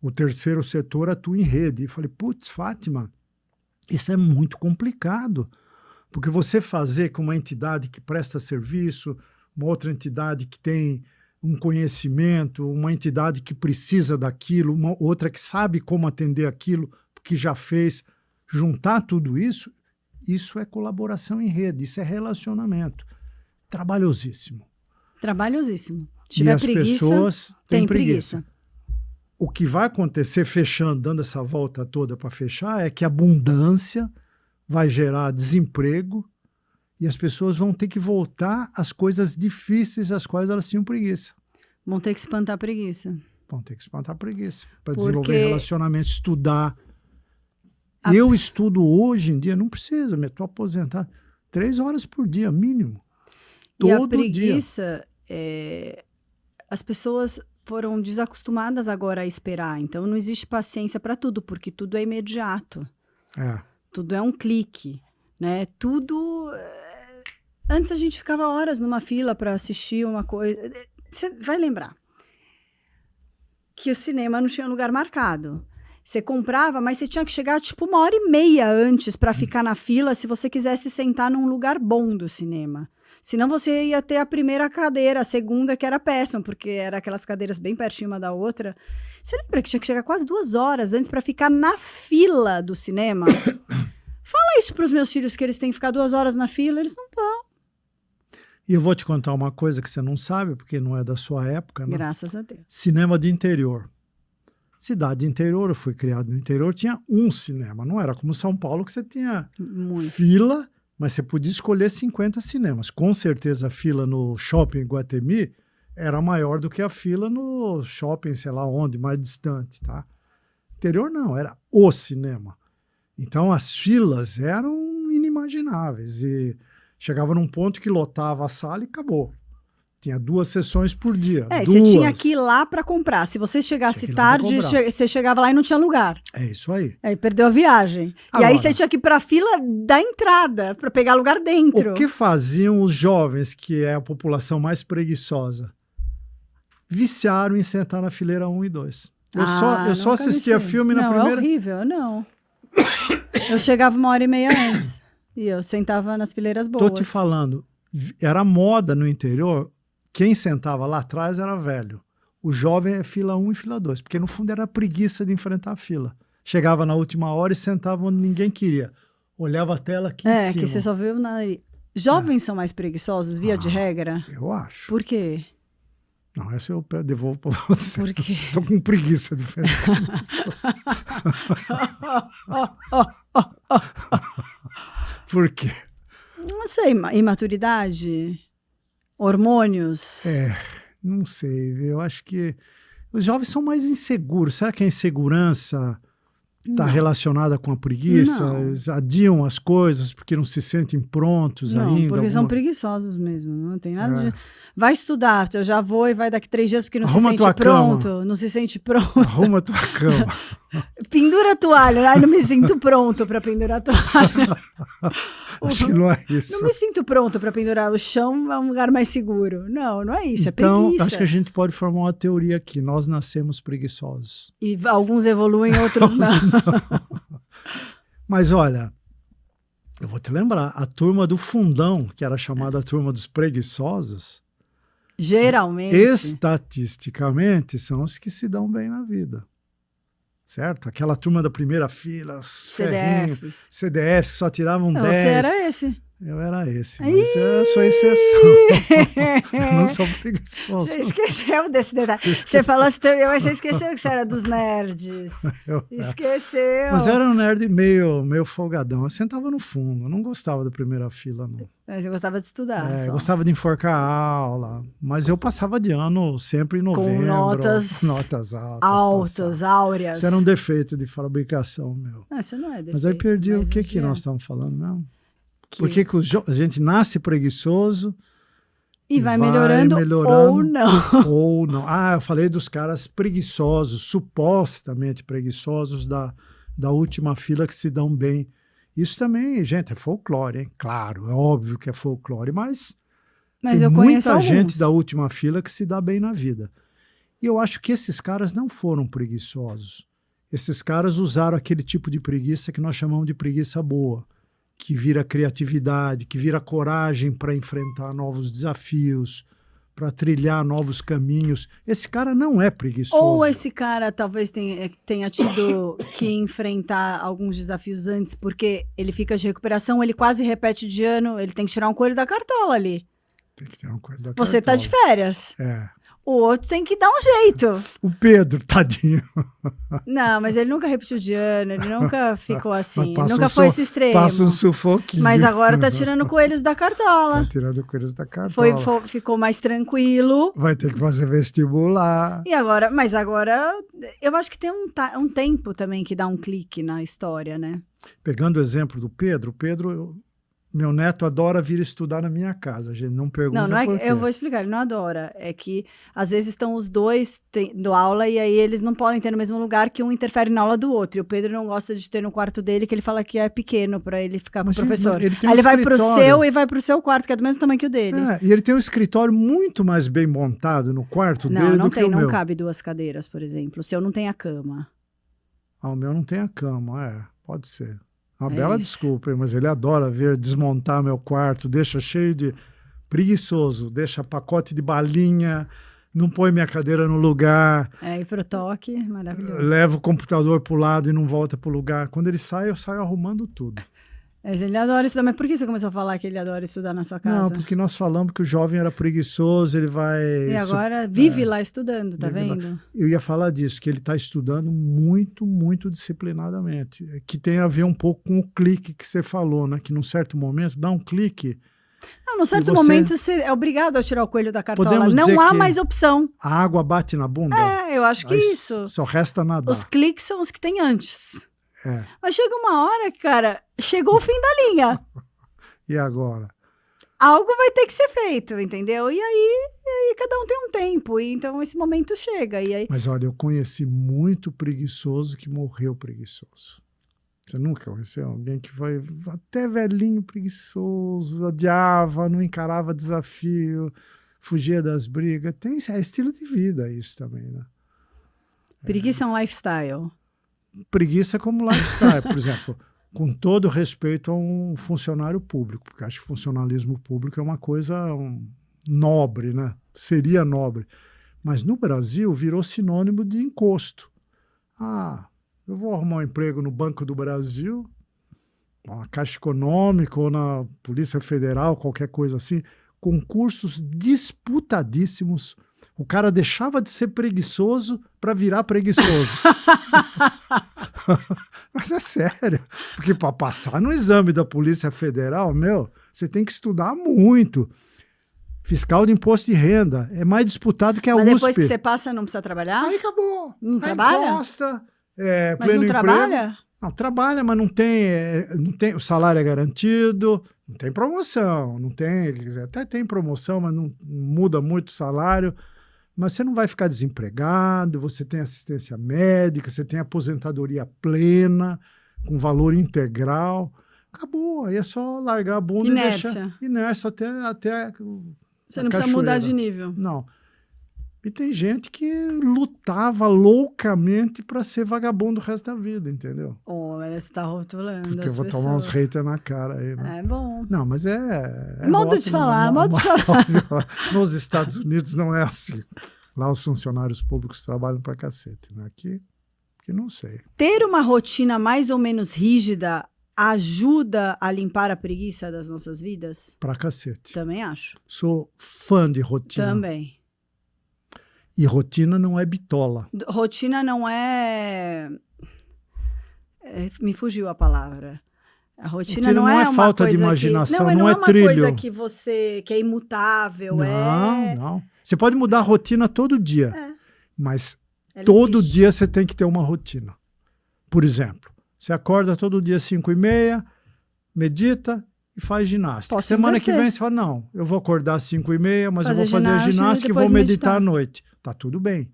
o terceiro setor atua em rede. E falei, putz, Fátima, isso é muito complicado. Porque você fazer com uma entidade que presta serviço, uma outra entidade que tem um conhecimento, uma entidade que precisa daquilo, uma outra que sabe como atender aquilo, que já fez, juntar tudo isso, isso é colaboração em rede, isso é relacionamento. Trabalhosíssimo. Trabalhosíssimo. Se E tiver as preguiça, pessoas têm preguiça. preguiça. O que vai acontecer, fechando, dando essa volta toda para fechar, é que a abundância vai gerar desemprego e as pessoas vão ter que voltar às coisas difíceis às quais elas tinham preguiça. Vão ter que espantar a preguiça. Vão ter que espantar a preguiça para Porque desenvolver relacionamento, estudar. Eu estudo hoje em dia, não preciso, eu estou aposentado, 3 horas por dia, mínimo. E a Todo preguiça, as pessoas foram desacostumadas agora a esperar. Então não existe paciência para tudo, porque tudo é imediato. Tudo é um clique, né? Tudo... Antes a gente ficava horas numa fila para assistir uma coisa. Você vai lembrar que o cinema não tinha lugar marcado. Você comprava, mas você tinha que chegar tipo 1h30 antes para ficar na fila se você quisesse sentar num lugar bom do cinema. Senão você ia ter a primeira cadeira, a segunda que era péssima, porque era aquelas cadeiras bem pertinho uma da outra. Você lembra que tinha que chegar quase 2 horas antes para ficar na fila do cinema? Fala isso para os meus filhos, que eles têm que ficar 2 horas na fila, eles não vão. E eu vou te contar uma coisa que você não sabe, porque não é da sua época, né? Graças a Deus. Cinema de interior. Cidade de interior, eu fui criado no interior, tinha um cinema. Não era como São Paulo, que você tinha fila, mas você podia escolher 50 cinemas. Com certeza a fila no shopping Iguatemi era maior do que a fila no shopping, sei lá onde, mais distante, tá? Interior não, era o cinema. Então as filas eram inimagináveis e chegava num ponto que lotava a sala e acabou. Tinha 2 sessões por dia. Você tinha que ir lá para comprar. Se você chegasse tarde, você chegava lá e não tinha lugar. É isso aí. Aí perdeu a viagem. Agora, e aí você tinha que ir para a fila da entrada, para pegar lugar dentro. O que faziam os jovens, que é a população mais preguiçosa? Viciaram em sentar na fileira 1 e 2. Eu só assistia filme na primeira... Não, é horrível, não. Eu chegava 1h30 antes. E eu sentava nas fileiras boas. Tô te falando, era moda no interior, quem sentava lá atrás era velho. O jovem é fila 1 e fila 2, porque no fundo era a preguiça de enfrentar a fila. Chegava na última hora e sentava onde ninguém queria. Olhava a tela aqui em cima. Que você só viu na... Jovens são mais preguiçosos, via de regra? Eu acho. Por quê? Não, essa eu devolvo para você. Por quê? Tô com preguiça de pensar nisso. Por quê? Não sei, imaturidade, hormônios. Não sei, eu acho que os jovens são mais inseguros. Será que a insegurança está relacionada com a preguiça? Não. Eles adiam as coisas porque não se sentem prontos ainda? Não, porque são preguiçosos mesmo, não tem nada de... Vai estudar, eu já vou e vai daqui 3 dias porque não se sente pronto. Não se sente pronto. Arruma a tua cama. Pendura a toalha. Ai, não me sinto pronto para pendurar a toalha. Acho que não é isso. Não me sinto pronto para pendurar o chão a um lugar mais seguro. Não, não é isso, é Então, preguiça. acho que a gente pode formar uma teoria aqui. Nós nascemos preguiçosos. E alguns evoluem, outros não. Mas olha, eu vou te lembrar, a turma do fundão, que era chamada a turma dos preguiçosos, Geralmente. estatisticamente, são os que se dão bem na vida. Certo? Aquela turma da primeira fila, CDFs. CDFs, que só tiravam 10. Você era esse. Eu era esse, mas eu sou exceção. Eu não sou preguiçoso. Você esqueceu desse detalhe. Você falou assim, mas você esqueceu que você era dos nerds. Esqueceu. Mas eu era um nerd meio folgadão. Eu sentava no fundo, eu não gostava da primeira fila, não. Mas eu gostava de estudar. Eu gostava de enforcar a aula, mas eu passava de ano sempre em novembro. Com notas altas, áureas. Isso era um defeito de fabricação meu. Isso não é defeito. Mas aí perdi o que nós estamos falando mesmo? Por que a gente nasce preguiçoso e vai melhorando ou não? Ou não. Ah, eu falei dos caras preguiçosos, supostamente preguiçosos da última fila que se dão bem. Isso também, gente, é folclore, hein? Claro, é óbvio que é folclore, mas tem eu muita gente da última fila que se dá bem na vida. E eu acho que esses caras não foram preguiçosos. Esses caras usaram aquele tipo de preguiça que nós chamamos de preguiça boa, que vira criatividade, que vira coragem para enfrentar novos desafios, para trilhar novos caminhos. Esse cara não é preguiçoso. Ou esse cara talvez tenha tido que enfrentar alguns desafios antes, porque ele fica de recuperação, ele quase repete de ano, ele tem que tirar um coelho da cartola ali. Tem que tirar um coelho da cartola. Você tá de férias. O outro tem que dar um jeito. O Pedro, tadinho. Não, mas ele nunca repetiu de ano, ele nunca ficou assim, nunca foi esse extremo. Passa um sufoquinho. Mas agora tá tirando coelhos da cartola. Tá tirando coelhos da cartola. Ficou mais tranquilo. Vai ter que fazer vestibular. Mas agora, eu acho que tem um tempo também que dá um clique na história, né? Pegando o exemplo do Pedro, meu neto adora vir estudar na minha casa. A gente não pergunta não é por quê. Eu vou explicar, ele não adora. É que, às vezes, estão os dois tendo aula e aí eles não podem ter no mesmo lugar, que um interfere na aula do outro. E o Pedro não gosta de ter no quarto dele, que ele fala que é pequeno para ele ficar com o professor. Aí ele vai pro seu e vai pro seu quarto, que é do mesmo tamanho que o dele. E ele tem um escritório muito mais bem montado no quarto dele do que o meu. Não cabe 2 cadeiras, por exemplo. O seu não tem a cama. O meu não tem a cama, pode ser. Uma bela desculpa, hein? Mas ele adora desmontar meu quarto, deixa cheio de preguiçoso, deixa pacote de balinha, não põe minha cadeira no lugar. Ir pro toque, maravilhoso. Leva o computador pro lado e não volta pro lugar. Quando ele sai, eu saio arrumando tudo. Mas ele adora estudar. Mas por que você começou a falar que ele adora estudar na sua casa? Não, porque nós falamos que o jovem era preguiçoso, ele vai... E agora vive lá estudando, tá vendo? Eu ia falar disso, que ele está estudando muito, muito disciplinadamente. Que tem a ver um pouco com o clique que você falou, né? Que num certo momento dá um clique... Não, num certo momento você é obrigado a tirar o coelho da cartola. Não há mais opção. A água bate na bunda? Eu acho que isso. Só resta nadar. Os cliques são os que tem antes. Mas chega uma hora, cara, chegou o fim da linha. E agora? Algo vai ter que ser feito, entendeu? E aí cada um tem um tempo, e então esse momento chega. E aí... Mas olha, eu conheci muito preguiçoso que morreu preguiçoso. Você nunca conheceu alguém que foi até velhinho preguiçoso, odiava, não encarava desafio, fugia das brigas? É estilo de vida isso também, né? Preguiça é um lifestyle. Preguiça como lifestyle, por exemplo, com todo respeito a um funcionário público, porque acho que funcionalismo público é uma coisa nobre, né? Seria nobre. Mas no Brasil virou sinônimo de encosto. Eu vou arrumar um emprego no Banco do Brasil, na Caixa Econômica ou na Polícia Federal, qualquer coisa assim, concursos disputadíssimos. O cara deixava de ser preguiçoso para virar preguiçoso. Mas é sério, porque para passar no exame da Polícia Federal, você tem que estudar muito. Fiscal de imposto de renda é mais disputado que a USP. Mas depois que você passa, não precisa trabalhar? Aí acabou. Não trabalha? Encosta, mas pleno não emprego. Trabalha? Não, trabalha, mas não tem, o salário é garantido, não tem promoção, não tem, quer dizer, até tem promoção, mas não muda muito o salário. Mas você não vai ficar desempregado, você tem assistência médica, você tem aposentadoria plena, com valor integral. acabou. Aí é só largar a bunda Inércia. e deixar inércia até Você não precisa mudar de nível. Não. E tem gente que lutava loucamente para ser vagabundo o resto da vida, entendeu? Você tá rotulando Porque eu as vou tomar uns pessoas. haters na cara aí, né? É bom. Não, mas é Modo de falar, modo de falar. Nos Estados Unidos não é assim. Lá os funcionários públicos trabalham pra cacete, né? Aqui não sei. Ter uma rotina mais ou menos rígida ajuda a limpar a preguiça das nossas vidas? Pra cacete. Também acho. Sou fã de rotina. Também. E rotina não é bitola. Rotina não me fugiu a palavra. A rotina não é uma falta de coisa imaginação, não não é uma trilho. coisa que é imutável. Não. Você pode mudar a rotina todo dia, mas todo existe. dia você tem que ter uma rotina. Por exemplo, você acorda todo dia às 5h30, medita e faz ginástica. Posso Semana que inverter. vem você fala, não, eu vou acordar às 5h30, mas eu Fazer vou fazer a ginástica e ginástica e depois vou meditar meditar. à noite. Tá tudo bem.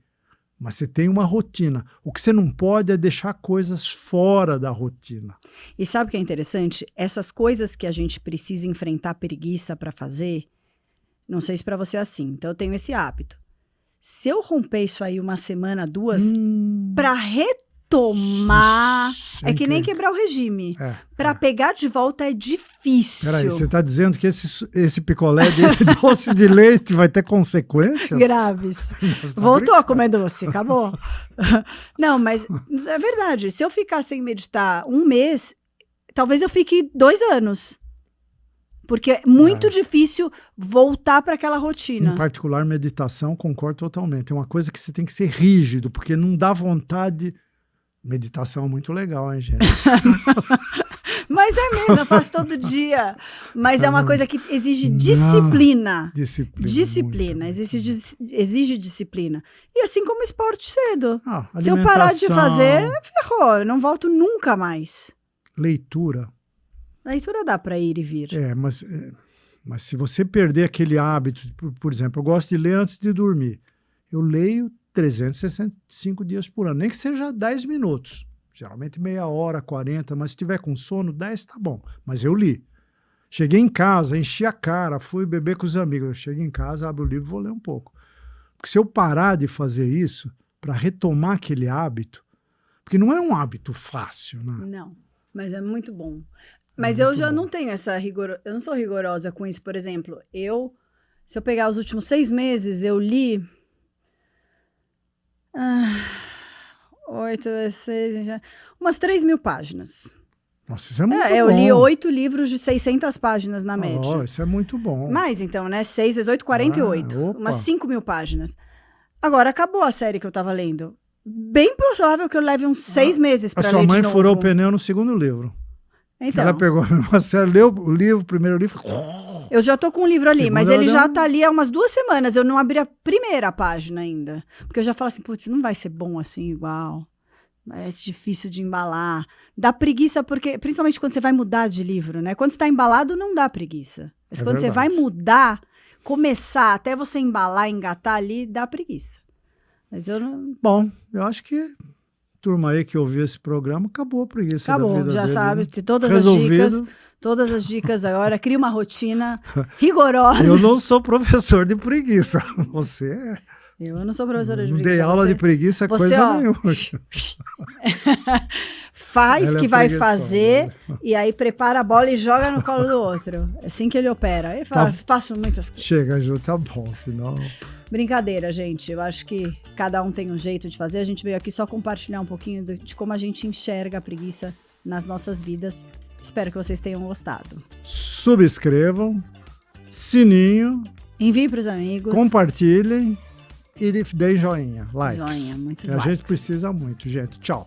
Mas você tem uma rotina. O que você não pode é deixar coisas fora da rotina. E sabe o que é interessante? Essas coisas que a gente precisa enfrentar preguiça para fazer, não sei se para você é assim, então eu tenho esse hábito. Se eu romper isso aí uma semana, duas, para retomar, é que nem quebrar o regime. Para pegar de volta é difícil. Peraí, você está dizendo que esse picolé de doce de leite vai ter consequências? Graves. Tá Voltou a comer doce, acabou. Não, mas é verdade. Se eu ficar sem meditar um mês, talvez eu fique 2 anos. Porque é muito difícil voltar para aquela rotina. Em particular, meditação, concordo totalmente. É uma coisa que você tem que ser rígido, porque não dá vontade. Meditação é muito legal, hein, gente? Mas é mesmo, eu faço todo dia. Mas é uma coisa que exige disciplina. Disciplina. Exige disciplina. E assim como esporte cedo. Se eu parar de fazer, ferrou. Eu não volto nunca mais. Leitura. Leitura dá para ir e vir. Mas se você perder aquele hábito, por exemplo, eu gosto de ler antes de dormir. Eu leio 365 dias por ano, nem que seja 10 minutos. Geralmente meia hora, 40, mas se tiver com sono, 10 tá bom. Mas eu li. Cheguei em casa, enchi a cara, fui beber com os amigos. Eu chego em casa, abro o livro e vou ler um pouco. Porque se eu parar de fazer isso, para retomar aquele hábito, porque não é um hábito fácil, né? Não, mas é muito bom. Mas eu já não tenho essa eu não sou rigorosa com isso. Por exemplo, se eu pegar os últimos 6 meses, eu li 8, 16, umas 3.000 páginas. Nossa, isso é muito bom. Eu li 8 livros de 600 páginas na média. Isso é muito bom. Mais então, né? 6 vezes 8, 48. Umas 5.000 páginas. Agora, acabou a série que eu tava lendo. Bem provável que eu leve uns 6 meses para ler de novo. A sua mãe furou o pneu no segundo livro. Então, ela pegou uma série, leu o primeiro livro. Eu já tô com um livro ali, mas ele já deu... tá ali há umas 2 semanas. Eu não abri a primeira página ainda. Porque eu já falo assim, putz, não vai ser bom assim igual. É difícil de embalar. Dá preguiça, porque principalmente quando você vai mudar de livro, né? Quando você tá embalado, não dá preguiça. Mas quando você vai mudar, começar, até você embalar, engatar ali, dá preguiça. Mas eu não... Bom, eu acho que turma aí que ouviu esse programa, acabou a preguiça da vida já dele, sabe, né? todas as dicas agora, cria uma rotina rigorosa. Eu não sou professor de preguiça, você é. Eu não sou professora de não preguiça. dei aula de preguiça, coisa nenhuma. Faz Ela que é vai preguiçosa. fazer e aí prepara a bola e joga no colo do outro. É assim que ele opera. Aí fala, faço muitas coisas. Chega, Ju, tá bom, senão... Brincadeira, gente. Eu acho que cada um tem um jeito de fazer. A gente veio aqui só compartilhar um pouquinho de como a gente enxerga a preguiça nas nossas vidas. Espero que vocês tenham gostado. Subscrevam, sininho, envie para os amigos, compartilhem e deem joinha, likes. Muitos a likes. gente precisa muito, gente. Tchau.